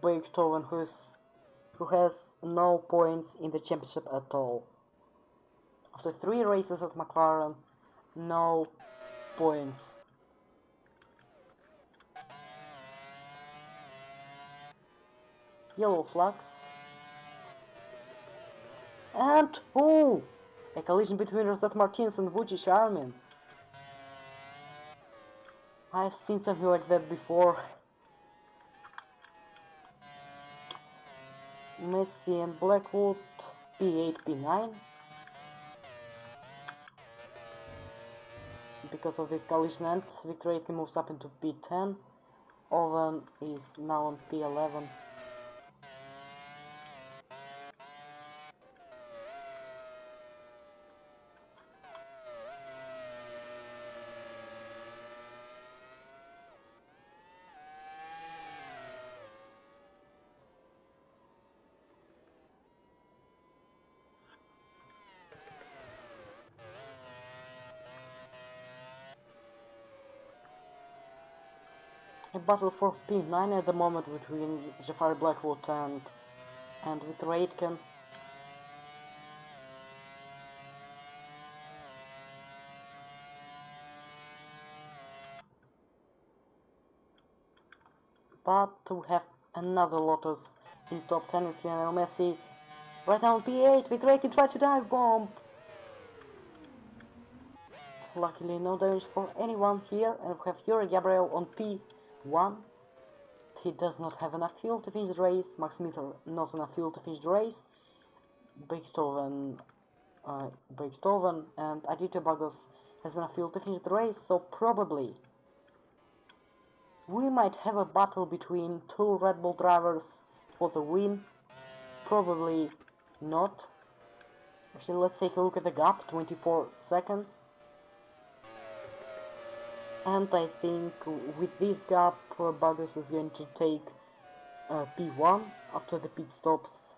Beethoven, who has no points in the championship at all. After 3 races at McLaren, no points. Yellow flags. And oh! A collision between Rosette Martinez and Vucic Armin. I've seen something like that before. Messi and Blackwood, P8, P9. Because of this collision and Victor Aitken moves up into P10. Owen is now on P11. A battle for P9 at the moment between Jafari Blackwood and Victor Aitken. But we have another Lotus in top 10 is Lionel Messi. Right now on P8, Victor Aitken tried to dive bomb. Luckily no damage for anyone here, and we have Yuri Gabriel on P1. He does not have enough fuel to finish the race. Max Miller not enough fuel to finish the race. Beethoven and Aditya Bagos has enough fuel to finish the race, so probably we might have a battle between 2 Red Bull drivers for the win. Probably not. Actually, let's take a look at the gap, 24 seconds. And I think with this gap, Bagos is going to take P1 after the pit stops.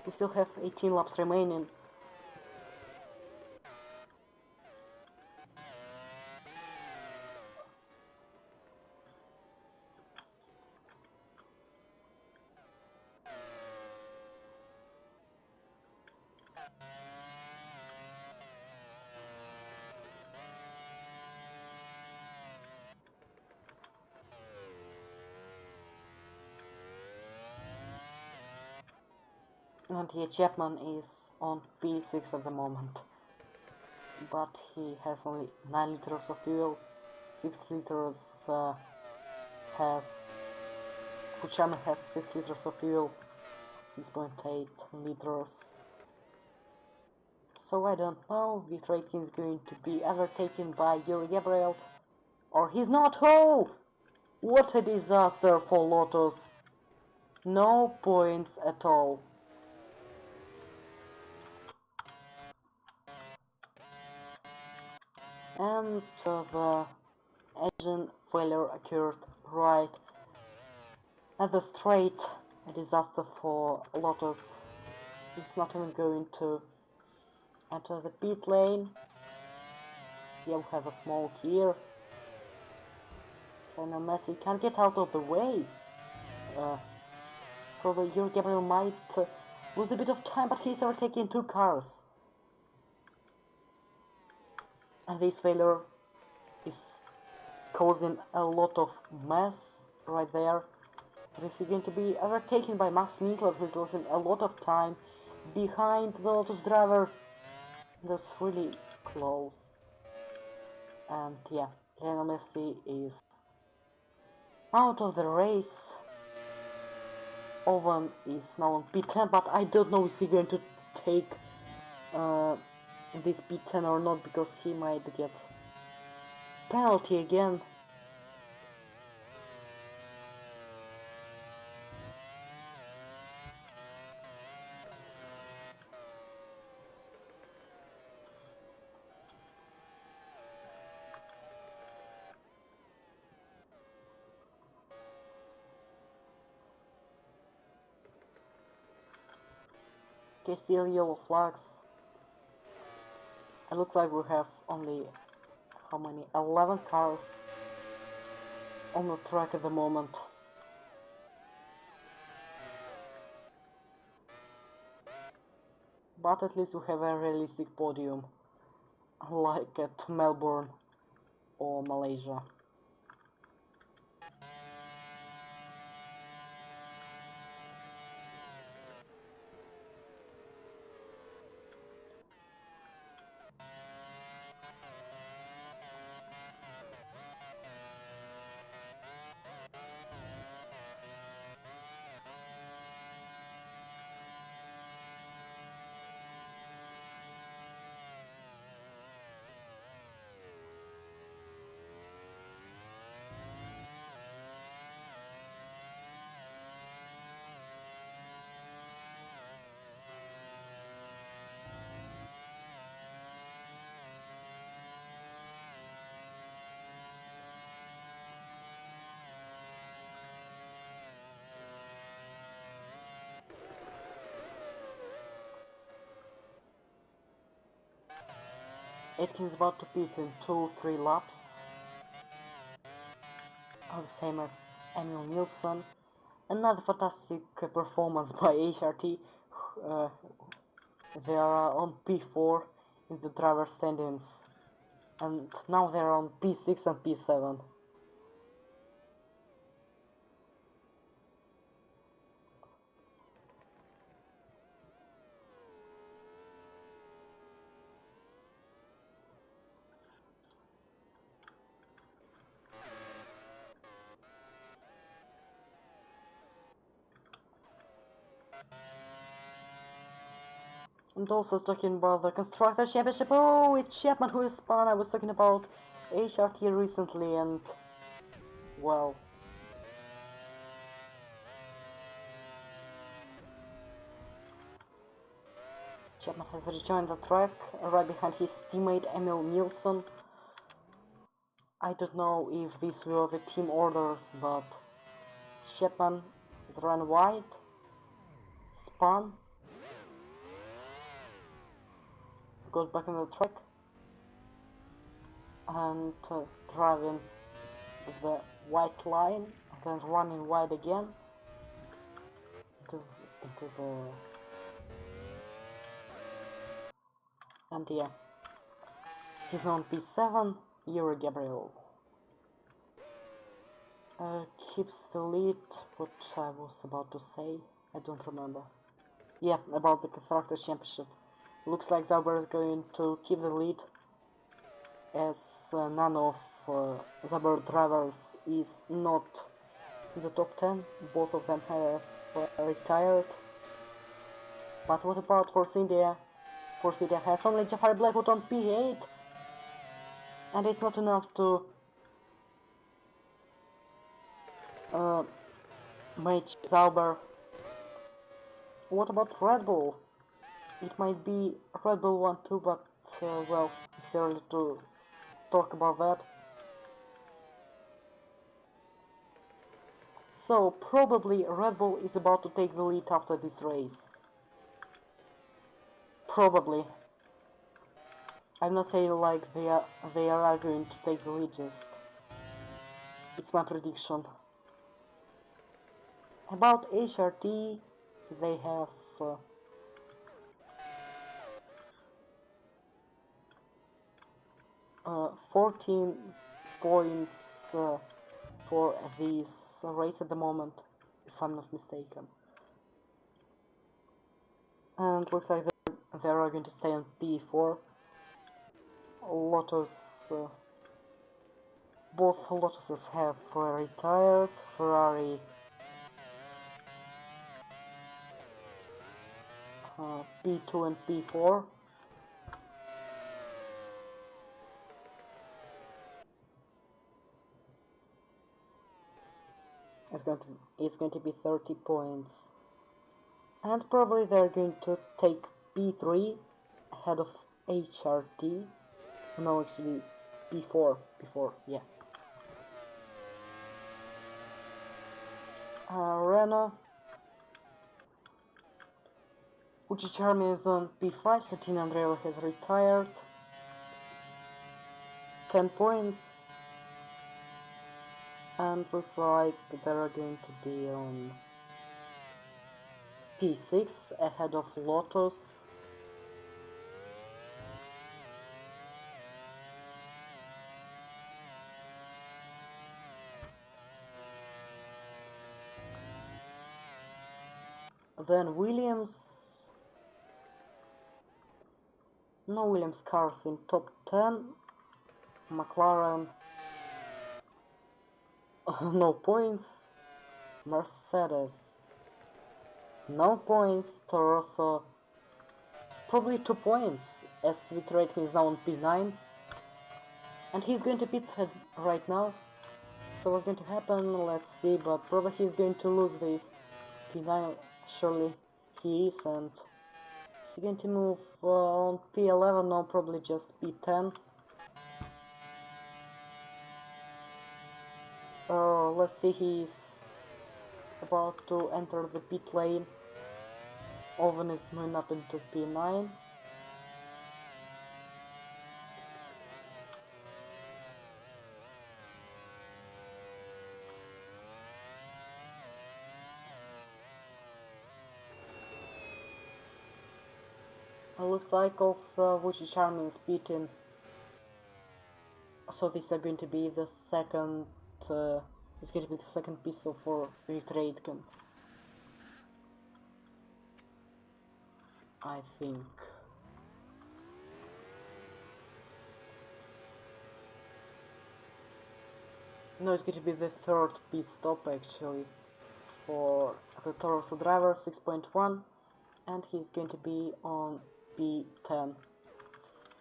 We still have 18 laps remaining. And here Chapman is on P6 at the moment, but he has only 9 liters of fuel. 6 liters Chapman has 6 liters of fuel, 6.8 liters. So I don't know, Victor Aitken is going to be overtaken by Yuri Gabriel, or he's not. Oh! What a disaster for Lotus. No points at all. And the engine failure occurred right at the straight. A disaster for Lotus. He's not even going to enter the pit lane. Here we have a smoke here. Lionel Messi can't get out of the way. Probably Yuri Gabriel might lose a bit of time, but he's overtaking 2 cars. And this failure is causing a lot of mess right there. But is he going to be overtaken by Max Miller, who's losing a lot of time behind the Lotus driver? That's really close. And yeah, Lionel Messi is out of the race. Owen is now on P10, but I don't know if he's going to take this P10 or not, because he might get penalty again. Okay, still yellow flags. It looks like we have only, how many? 11 cars on the track at the moment. But at least we have a realistic podium, like at Melbourne or Malaysia. Aitken's about to pit in 2-3 laps, the same as Emil Nielsen. Another fantastic performance by HRT. They are on P4 in the driver standings, and now they're on P6 and P7. And also talking about the Constructor Championship, oh, it's Chapman who is spun. I was talking about HRT recently, and, well, Chapman has rejoined the track, right behind his teammate Emil Nielsen. I don't know if these were the team orders, but Chapman is run wide, spun, got back on the track, and driving the white line, then running wide again into the, and yeah, he's now on P7. Yuri Gabriel keeps the lead. What I was about to say, I don't remember. Yeah, about the Constructors Championship. Looks like Sauber is going to keep the lead, as none of Sauber drivers is not in the top 10. Both of them have retired. But what about Force India? Force India has only Jafari Blackwood on P8, and it's not enough to match Sauber. What about Red Bull? It might be Red Bull 1 too, but well, it's early to talk about that. So probably Red Bull is about to take the lead after this race. Probably. I'm not saying like they are going to take the lead, just it's my prediction. About HRT, they have 14 points for this race at the moment, if I'm not mistaken. And looks like they are going to stay on P4. Lotus, both Lotuses have retired. Ferrari P2 and P4. It's going to be 30 points, and probably they're going to take P3 ahead of HRT. No, actually P4, yeah. Renault, Charmy is on P5, Satin Andreeva has retired. 10 points. And looks like they're going to be on P6 ahead of Lotus. Then Williams. No Williams cars in top 10. McLaren. No points. Mercedes. No points. Toro probably 2 points, as with rating is now on P9. And he's going to pit right now. So what's going to happen? Let's see, but probably he's going to lose this P9. Surely he is, and he's going to move on P11, no, probably just P10. Let's see, he's about to enter the pit lane. Oven is moving up into P9. Looks like also Charmy is pitting. So these are going to be the second. It's going to be the second pistol for Aitken, I think. No, it's going to be the third pit stop actually for the Toro driver, 6.1, and he's going to be on P10.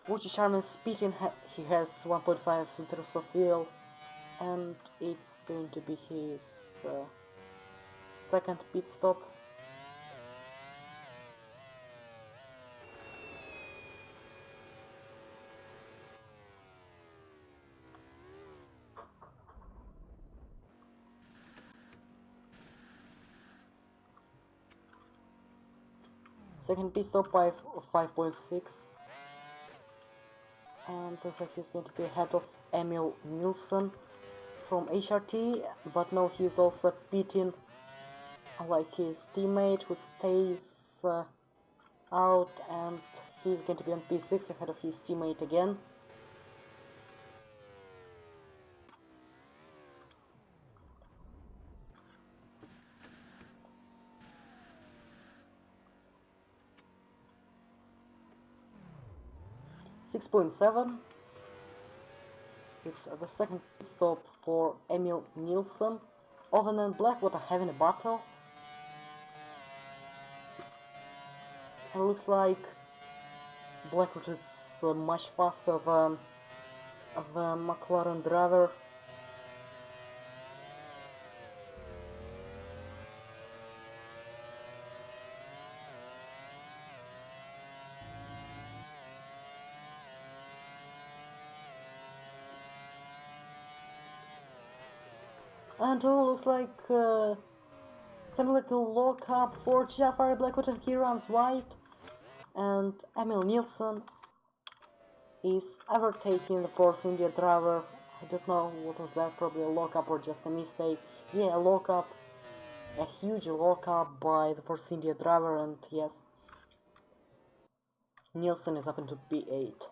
Charmy is pitting. He has 1.5 liters of fuel, and it's going to be his second pit stop. Second pit stop by 5.6, and looks like he's going to be ahead of Emil Nielsen from HRT, but no, he's also pitting like his teammate who stays out, and he's going to be on P6 ahead of his teammate again. .7. It's the second pit stop for Emil Nielsen. Oven and Blackwater having a battle. It looks like Blackwater is much faster than the McLaren driver. And looks like some little lock-up for Jafar Blackwater. He runs wide, and Emil Nielsen is overtaking the Force India driver. I don't know what was that, probably a lock-up or just a mistake. Yeah, a lock-up, a huge lock-up by the Force India driver, and yes, Nielsen is up into P8.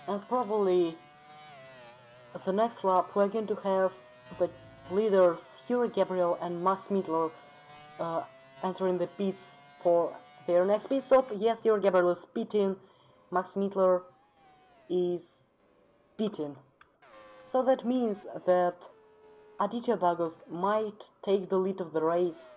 And probably the next lap we're going to have the leaders Hugh Gabriel and Max Mittler entering the pits for their next pit stop. Yes, Hugh Gabriel is pitting, Max Mittler is beaten. So that means that Aditya Bagos might take the lead of the race.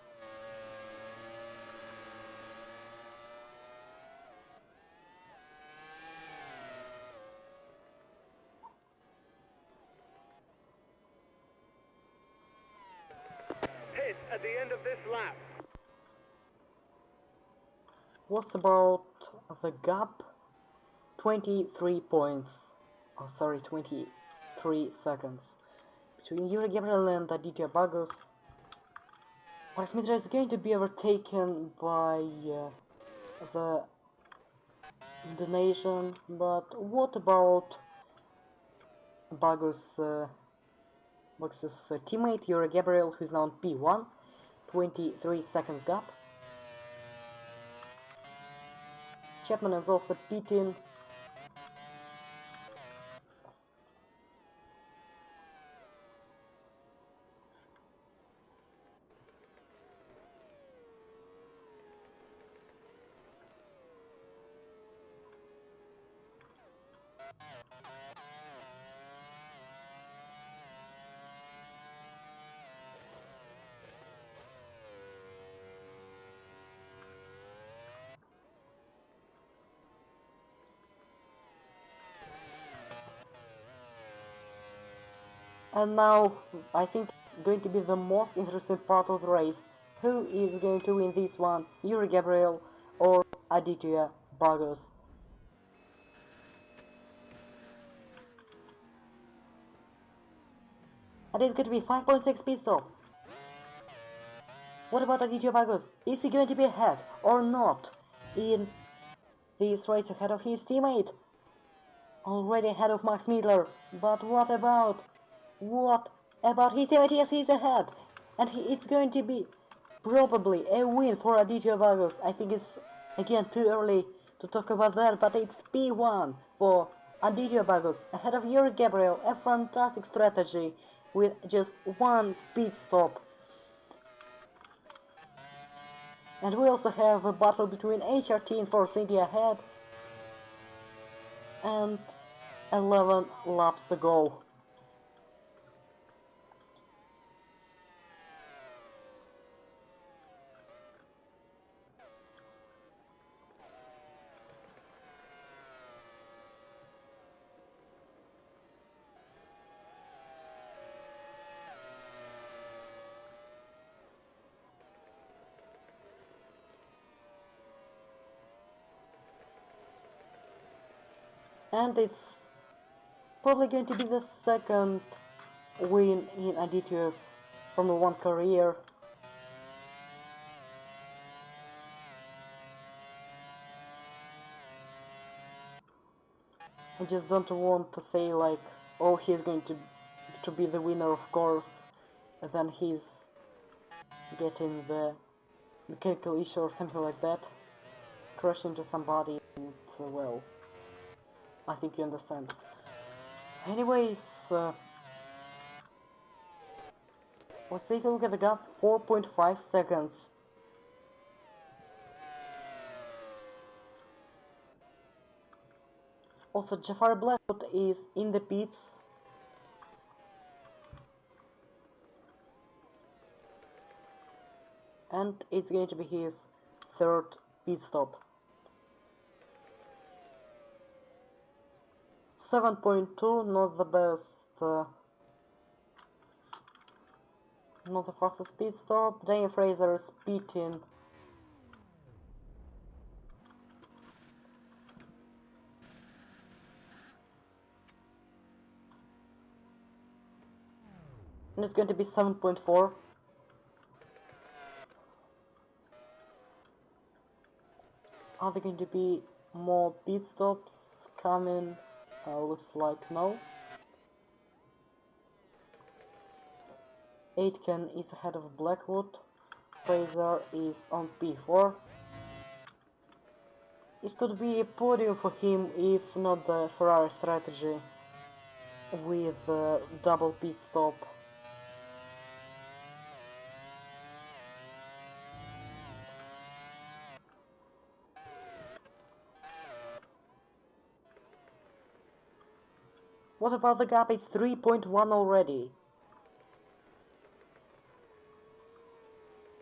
Pit at the end of this lap. What's about the gap? 23 points. Oh, sorry, 23 seconds. Between Yuri Gabriel and Aditya Bagos. Max Mitra is going to be overtaken by the Indonesian, but what about Bagos' teammate Yuri Gabriel, who's now on P1, 23 seconds gap. Chapman is also pitting. And now, I think it's going to be the most interesting part of the race. Who is going to win this one? Yuri Gabriel or Aditya Bagos? And it's going to be 5.6 pit stop. What about Aditya Bagos? Is he going to be ahead or not in this race ahead of his teammate? Already ahead of Max Midler. But what about his teammate? Yes, he's ahead. And it's going to be probably a win for Aditya Bagos. I think it's again too early to talk about that, but it's P1 for Aditya Bagos ahead of Yuri Gabriel. A fantastic strategy with just one pit stop. And we also have a battle between HRT and Force India ahead. And 11 laps to go. And it's probably going to be the second win in Aditya's Formula 1 career. I just don't want to say like, oh, he's going to be the winner, of course, and then he's getting the mechanical issue or something like that, crash into somebody, and well, I think you understand. Anyways, let's take a look at the gap. 4.5 seconds. Also, Jafar Blackwood is in the pits. And it's going to be his third pit stop. 7.2, not the best, not the fastest pit stop. Daniel Fraser is pitting. And it's going to be 7.4. Are there going to be more pit stops coming? Looks like no. Aitken is ahead of Blackwood. Fraser is on P4. It could be a podium for him if not the Ferrari strategy with double pit stop. What about the gap? It's 3.1 already.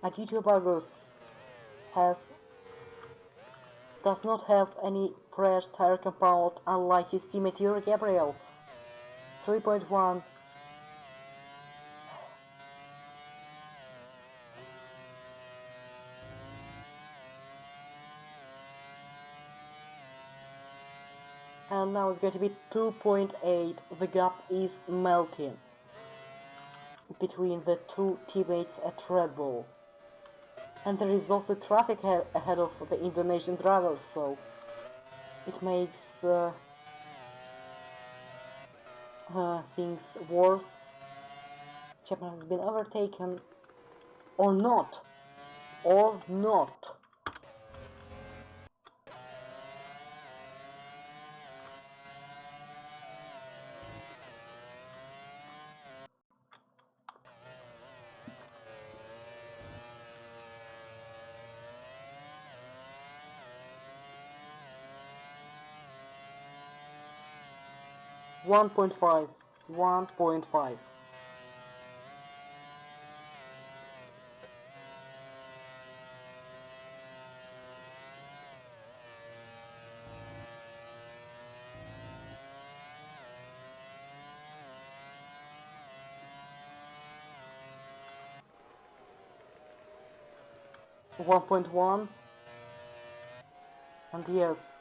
Aditya Bagus does not have any fresh tire compound, unlike his teammate Yuri Gabriel. 3.1. And now it's going to be 2.8. The gap is melting between the two teammates at Red Bull. And there is also traffic ahead of the Indonesian drivers, so it makes things worse. Chapman has been overtaken, or not, 1.5. 1.5. .1, and yes,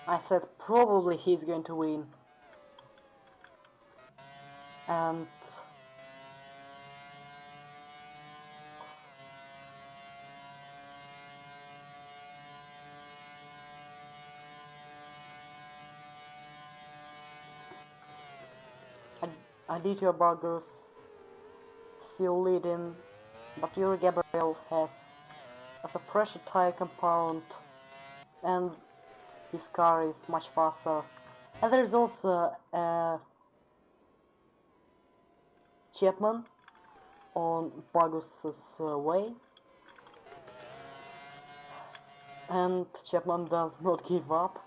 I said probably he's going to win, and Aditya Bagus still leading, but Yuri Gabriel has a fresher tire compound and his car is much faster. And there's also Chapman on Bagus's way, and Chapman does not give up.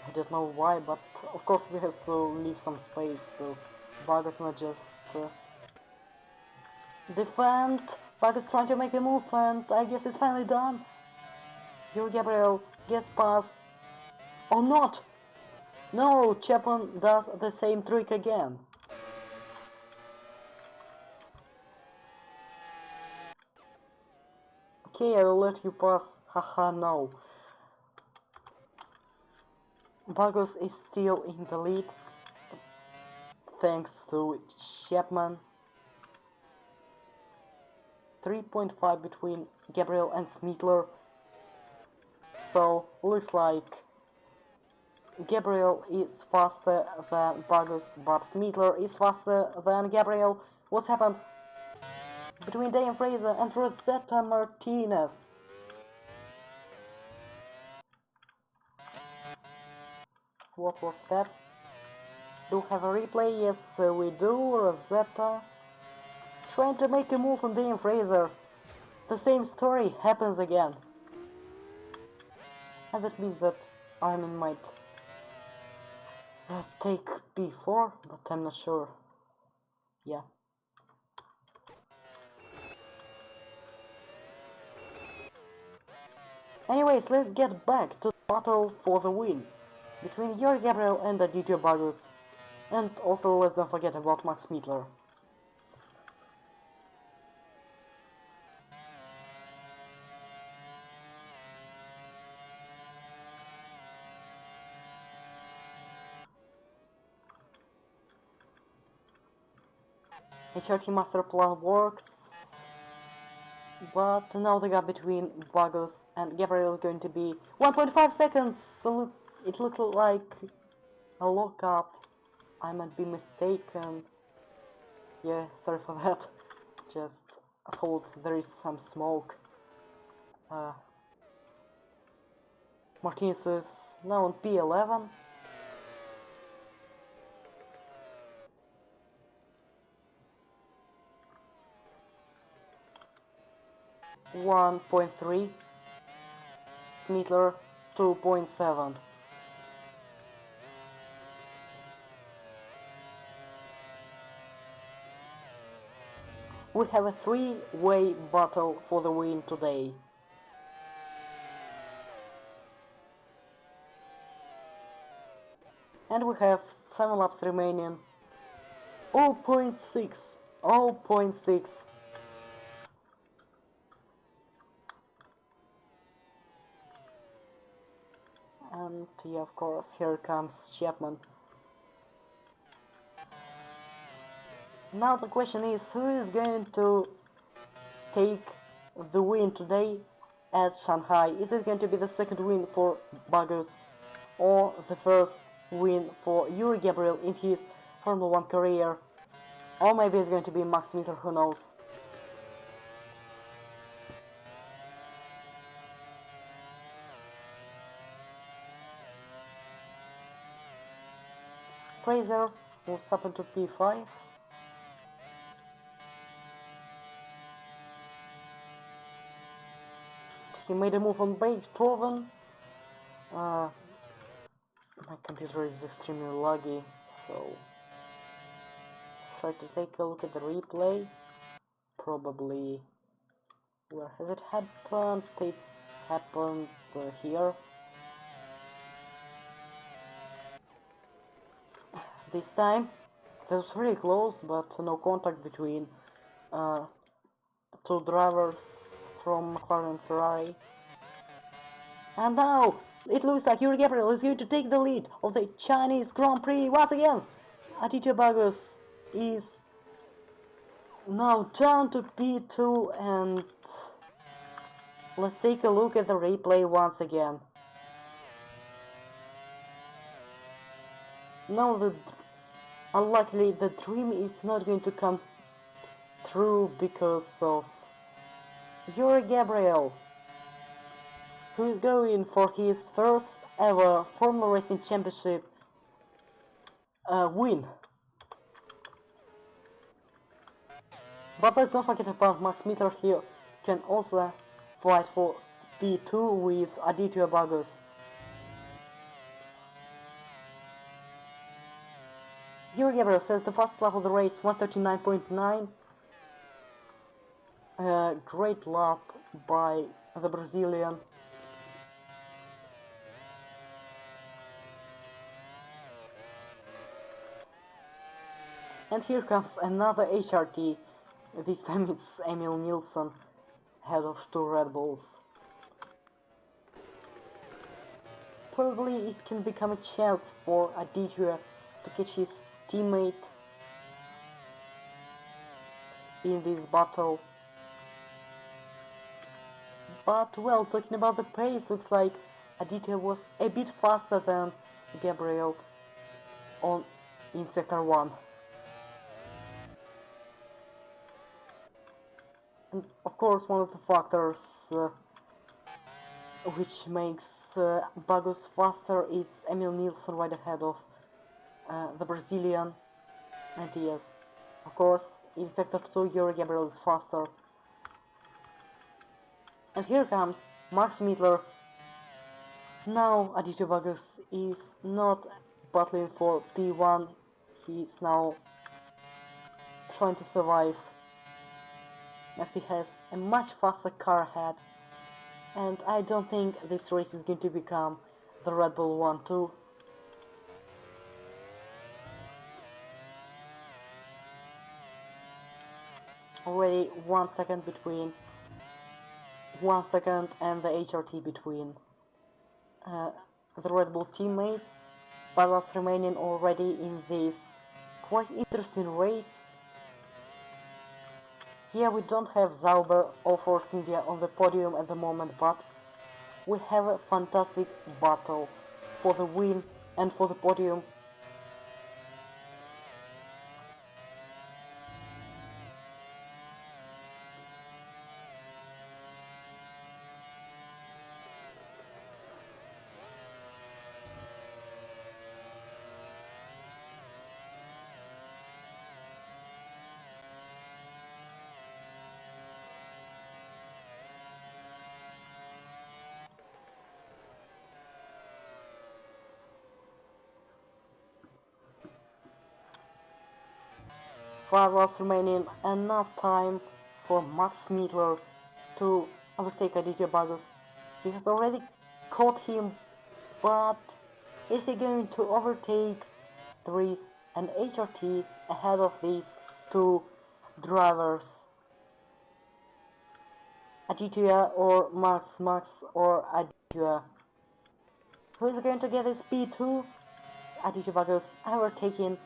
I don't know why, but of course we have to leave some space to Bagus, not just defend. Bagus trying to make a move, and I guess it's finally done. Yuri Gabriel gets past, or not! No, Chapman does the same trick again. Okay, I will let you pass. Haha, no. Bagus is still in the lead, thanks to Chapman. 3.5 between Gabriel and Smeetler. So, looks like Gabriel is faster than Bagus, but Smeetler is faster than Gabriel. What's happened between Dane Fraser and Rosetta Martinez? What was that? Do we have a replay? Yes, we do. Rosetta trying to make a move on Dane Fraser. The same story happens again. And that means that Armin might take P4, but I'm not sure. Yeah. Anyways, let's get back to the battle for the win between Yuri Gabriel and Aditya Bagus. And also let's not forget about Max Smeetler. HRT Master Plan works, but now the gap between Bagus and Gabriel is going to be 1.5 seconds. So it looked like a lockup. I might be mistaken. Yeah, sorry for that. Just I thought there is some smoke. Martinez is now on P11. .3. Smeetler 2.7. We have a three-way battle for the win today. And we have 7 laps remaining. 0.6. 0.6. And yeah, of course, here comes Chapman. Now the question is, who is going to take the win today at Shanghai? Is it going to be the second win for Bagus or the first win for Yuri Gabriel in his Formula 1 career? Or maybe it's going to be Max Miller, who knows? Fraser was up into P5. He made a move on Beethoven. My computer is extremely laggy, so let's try to take a look at the replay. Probably, where has it happened? It's happened here. This time, that was really close, but no contact between two drivers from McLaren and Ferrari. And now, it looks like Yuri Gabriel is going to take the lead of the Chinese Grand Prix once again. Aditya Bagus is now down to P2, and let's take a look at the replay once again. Now, unluckily, the dream is not going to come true because of Yuri Gabriel, who is going for his first ever Formula Racing Championship win. But let's not forget about Max Miller here, can also fight for P2 with Aditya Bagus. Yuri Gabriel says the fastest lap of the race, 139.9. Great lap by the Brazilian. And here comes another HRT. This time it's Emil Nilsson, head of 2 Red Bulls. Probably it can become a chance for Aditya to catch his teammate in this battle. But well, talking about the pace, looks like Aditya was a bit faster than Gabriel in Sector 1. And of course, one of the factors which makes Bagus faster is Emil Nilsson right ahead of the Brazilian. And yes, of course, in Sector 2, Yuri Gabriel is faster. And here comes Max Miller. Now Aditya Bagus is not battling for P1, he is now trying to survive, as he has a much faster car ahead, and I don't think this race is going to become the Red Bull 1-2. Already 1 second between 1 second and the HRT between the Red Bull teammates. 5 laps remaining already in this quite interesting race. Here we don't have Zauber or Force India on the podium at the moment, but we have a fantastic battle for the win and for the podium. 5 laps remaining, enough time for Max Smittler to overtake Aditya Bagus. He has already caught him, but is he going to overtake Dries and HRT ahead of these two drivers? Aditya or Max or Aditya? Who is going to get his P2? Aditya Bagus overtaking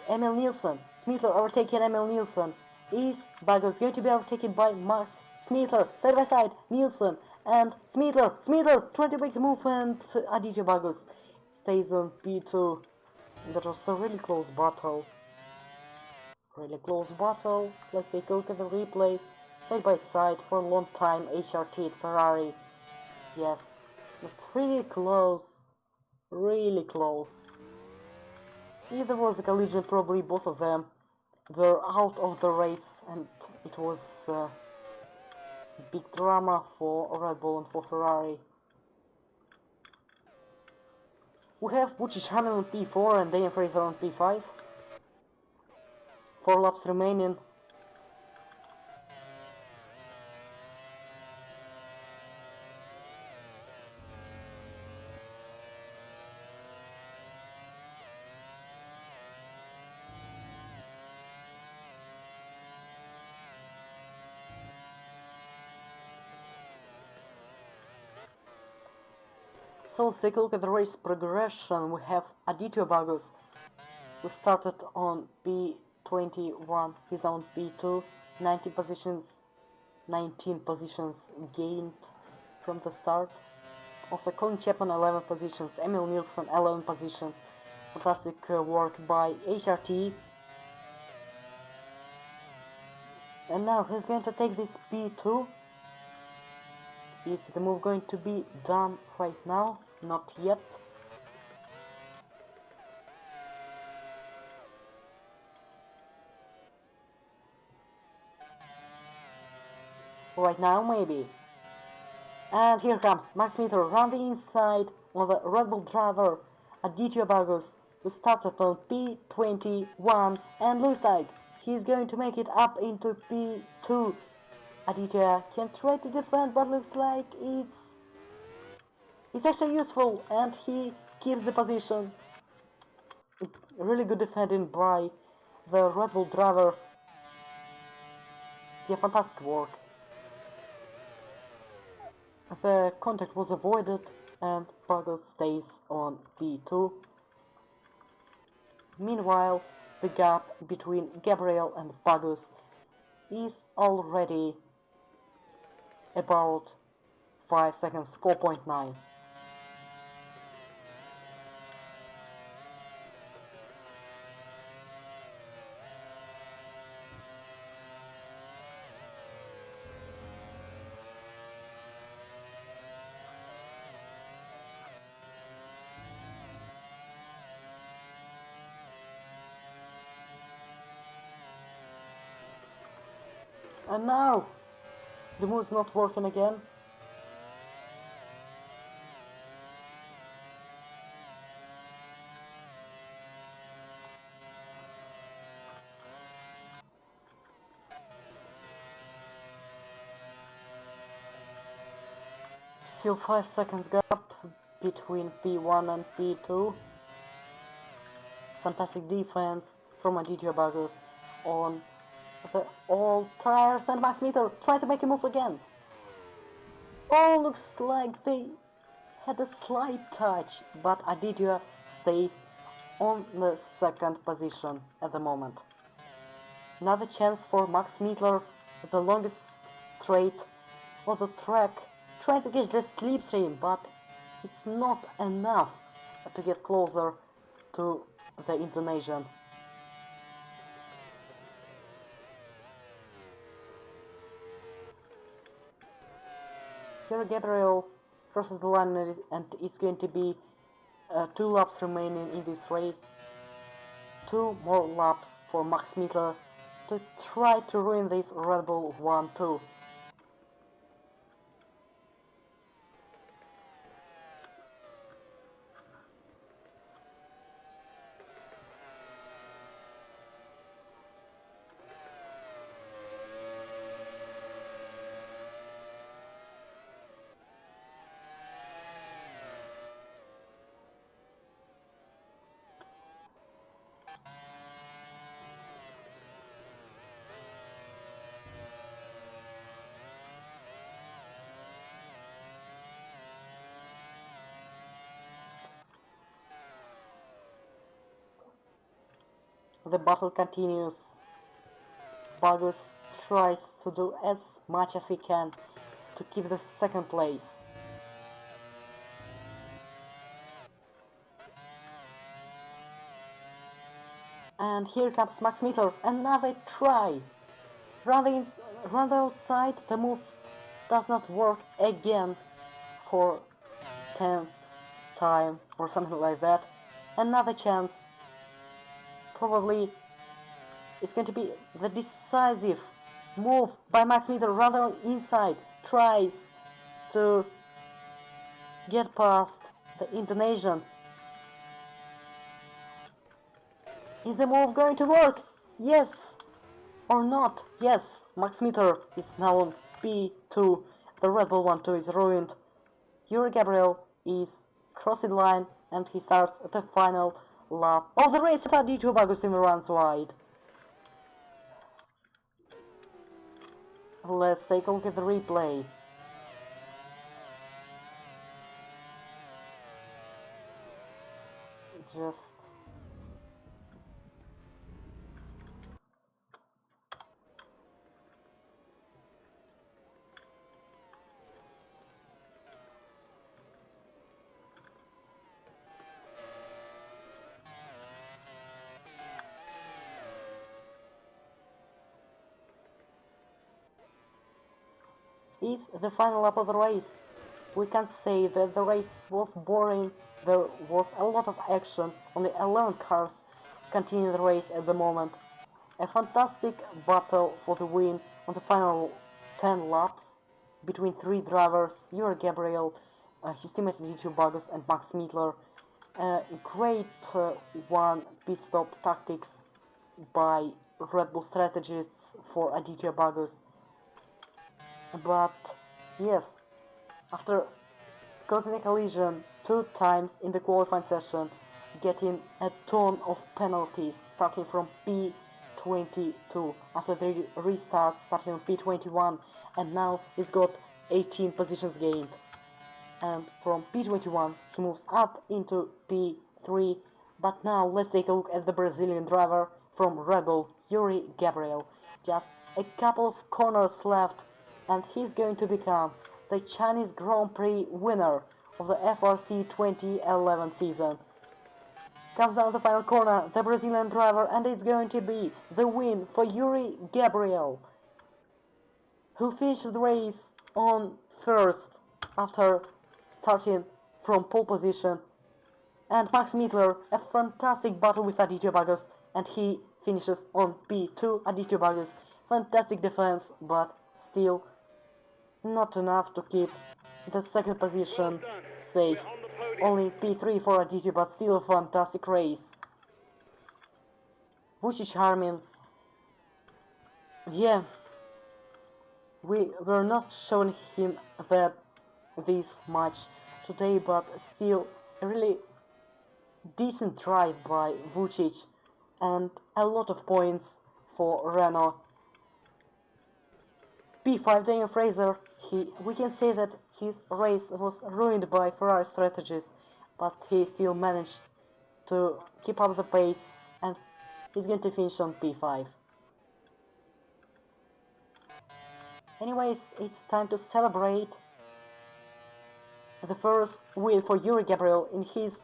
Emil Nielsen. Smittler overtaking Emil Nielsen. Is Bagus going to be overtaken by Max Smittler? Side by side, Nielsen and Smittler. Smittler trying to make a move, and Aditya Bagus stays on P2. That was a really close battle. Really close battle. Let's take a look at the replay. Side by side for a long time, HRT at Ferrari. Yes, it's really close. Really close. If there was a collision, probably both of them were out of the race, and it was big drama for Red Bull and for Ferrari. We have Bucciano on P4 and Daniel Fraser on P5. 4 laps remaining. So let's take a look at the race progression. We have Aditya Bagus, who started on P21, he's on P2, 19 positions gained from the start. Also Colin Chapman 11 positions, Emil Nielsen 11 positions. Fantastic work by HRT. And now who's going to take this P2? Is the move going to be done right now? Not yet. Right now, maybe. And here comes Max Smittler around the inside on the Red Bull driver Aditya Bagus, who started on P21, and looks like he's going to make it up into P2. Aditya can try to defend, but looks like it's actually useful, and he keeps the position. Really good defending by the Red Bull driver. Yeah, fantastic work. The contact was avoided, and Bagus stays on P2. Meanwhile, the gap between Gabriel and Bagus is already about 5 seconds, 4.9. And now, the move's not working again. Still 5 seconds gap between P1 and P2. Fantastic defense from Aditya Bagus on the all tires, and Max Smittler trying to make a move again. Oh, looks like they had a slight touch, but Aditya stays on the second position at the moment. Another chance for Max Smittler, the longest straight on the track, trying to catch the slipstream, but it's not enough to get closer to the Indonesian. Here Gabriel crosses the line, and it's going to be 2 laps remaining in this race. 2 more laps for Max Smittler to try to ruin this Red Bull 1-2. the battle continues. Bagus tries to do as much as he can to keep the second place. And here comes Max Mittler, another try. Run the outside, the move does not work again for 10th time or something like that. Another chance. Probably it's going to be the decisive move by Max Mittler. Rather inside, tries to get past the Indonesian. Is the move going to work? Yes or not? Yes, Max Mittler is now on P2. The Red Bull 1-2 is ruined. Yuri Gabriel is crossing the line and he starts the final lap of the race. D2 Bagus runs wide. Let's take a look at the replay. Just is the final lap of the race. We can say that the race was boring. There was a lot of action. Only 11 cars continue the race at the moment. A fantastic battle for the win on the final 10 laps between three drivers, Yuri Gabriel, his teammate D2 Bagus and Max Mittler. Great one pit stop tactics by Red Bull strategists for Aditya Bagus. But yes, after causing a collision 2 times in the qualifying session, getting a ton of penalties starting from P22 after the restart starting on P21, and now he's got 18 positions gained. And from P21 he moves up into P3. But now let's take a look at the Brazilian driver from Red Bull, Yuri Gabriel. Just a couple of corners left and he's going to become the Chinese Grand Prix winner of the FRC 2011 season. Comes down the final corner, the Brazilian driver, and it's going to be the win for Yuri Gabriel, who finished the race on first after starting from pole position. And Max Mittler, a fantastic battle with Aditya Bagus, and he finishes on P2. Aditya Bagus, fantastic defense, but still not enough to keep the second position safe. Only P3 for Aditya, but still a fantastic race. Vucic Armin, yeah, we were not showing him that this much today, but still a really decent drive by Vucic and a lot of points for Renault. P5 Daniel Fraser, we can say that his race was ruined by Ferrari strategies, but he still managed to keep up the pace and he's going to finish on P5. Anyways, it's time to celebrate the first win for Yuri Gabriel in his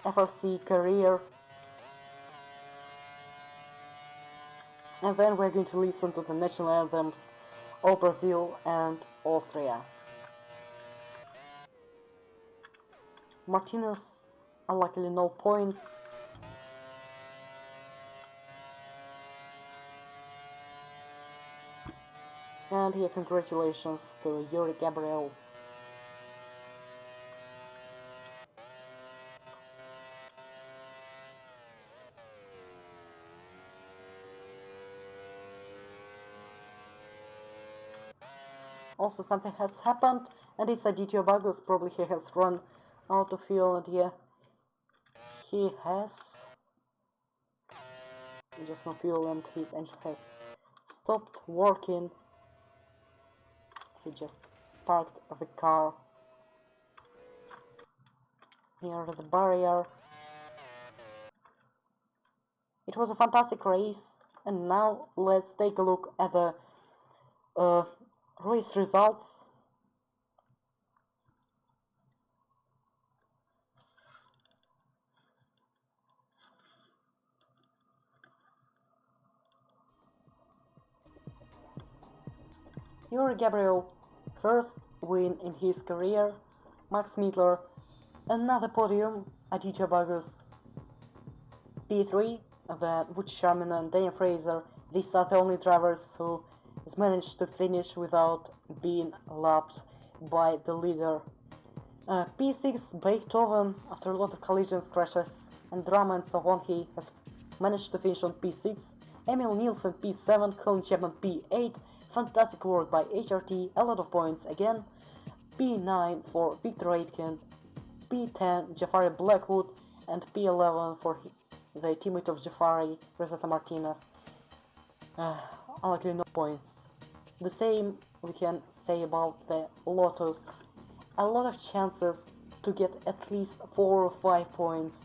FRC career. And then we're going to listen to the national anthems of Brazil and Austria. Martinez, unluckily no points. And here, congratulations to Yuri Gabriel. Also, something has happened, and it's Aditya Bagus. Probably he has run out of fuel, and yeah, he has just no fuel, and his engine has stopped working. He just parked the car near the barrier. It was a fantastic race, and now let's take a look at the race results. Yuri Gabriel, first win in his career. Max Mittler, another podium. Aditya Bagus, P3. Then Vuch Sharman and Daniel Fraser. These are the only drivers who has managed to finish without being lapped by the leader. P6 Beethoven, after a lot of collisions, crashes, and drama and so on, he has managed to finish on P6. Emil Nielsen P7, Colin Chapman P8. Fantastic work by HRT, a lot of points again. P9 for Victor Aitken, P10 Jafari Blackwood, and P11 for the teammate of Jafari, Rosetta Martinez. Unluckily no points. The same we can say about the Lotus. A lot of chances to get at least 4 or 5 points.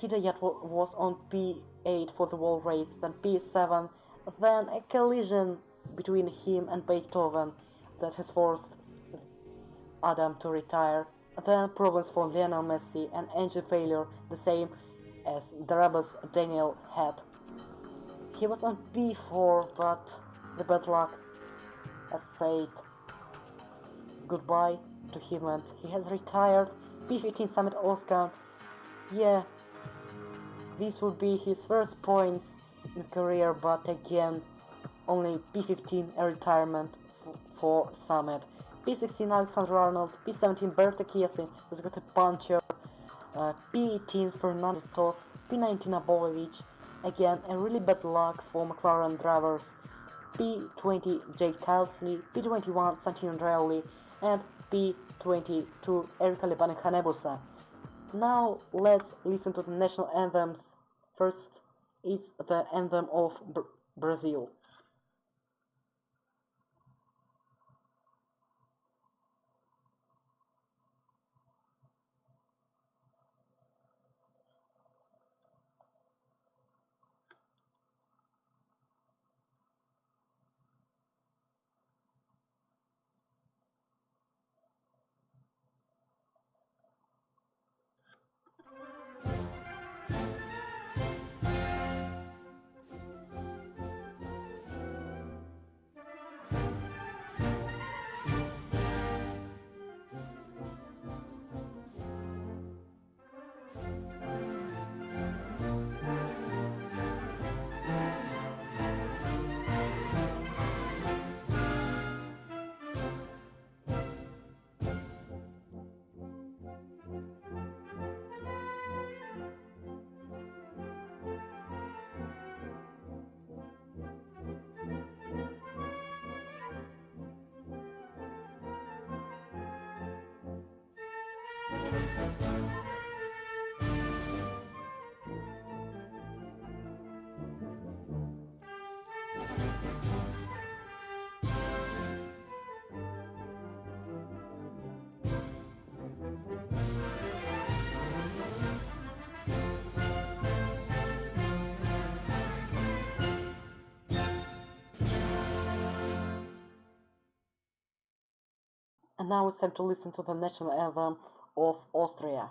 Hidayat was on P8 for the whole race, then P7, then a collision between him and Beethoven that has forced Adam to retire. Then problems for Lionel Messi and engine failure, the same as Darabas Daniel had. He was on P4, but the bad luck has said goodbye to him and he has retired. P15 Summit Oscar. Yeah, this would be his first points in career, but again, only P15 a retirement for Summit. P16 Alexander Arnold, P17 Berta Chiesi, who's got a puncher, P18 Fernando Tost, P19 Abovic. Again, a really bad luck for McLaren drivers. P20 Jake Tilsley, P21 Santino Andreoli, and P22 Erika Liban Hanebusa. Now let's listen to the national anthems. First, it's the anthem of Brazil. And now it's time to listen to the national anthem of Austria.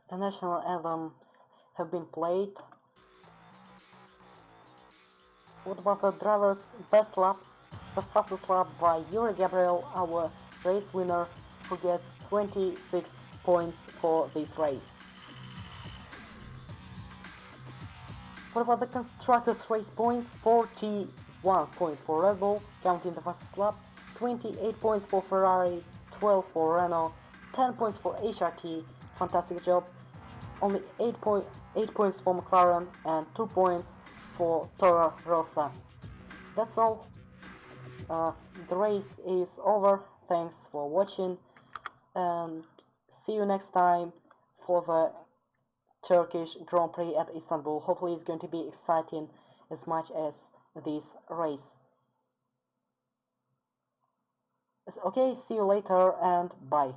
The national anthems have been played. What about the driver's best laps? The fastest lap by Yuri Gabriel, our race winner, who gets 26 points for this race. What about the constructors' race points? 41 points for Red Bull, counting the fastest lap, 28 points for Ferrari, 12 for Renault, 10 points for HRT, fantastic job, only 8 points for McLaren and 2 points for Toro Rosso. That's all. The race is over. Thanks for watching and see you next time for the Turkish Grand Prix at Istanbul. Hopefully it's going to be exciting as much as this race. Okay, see you later and bye.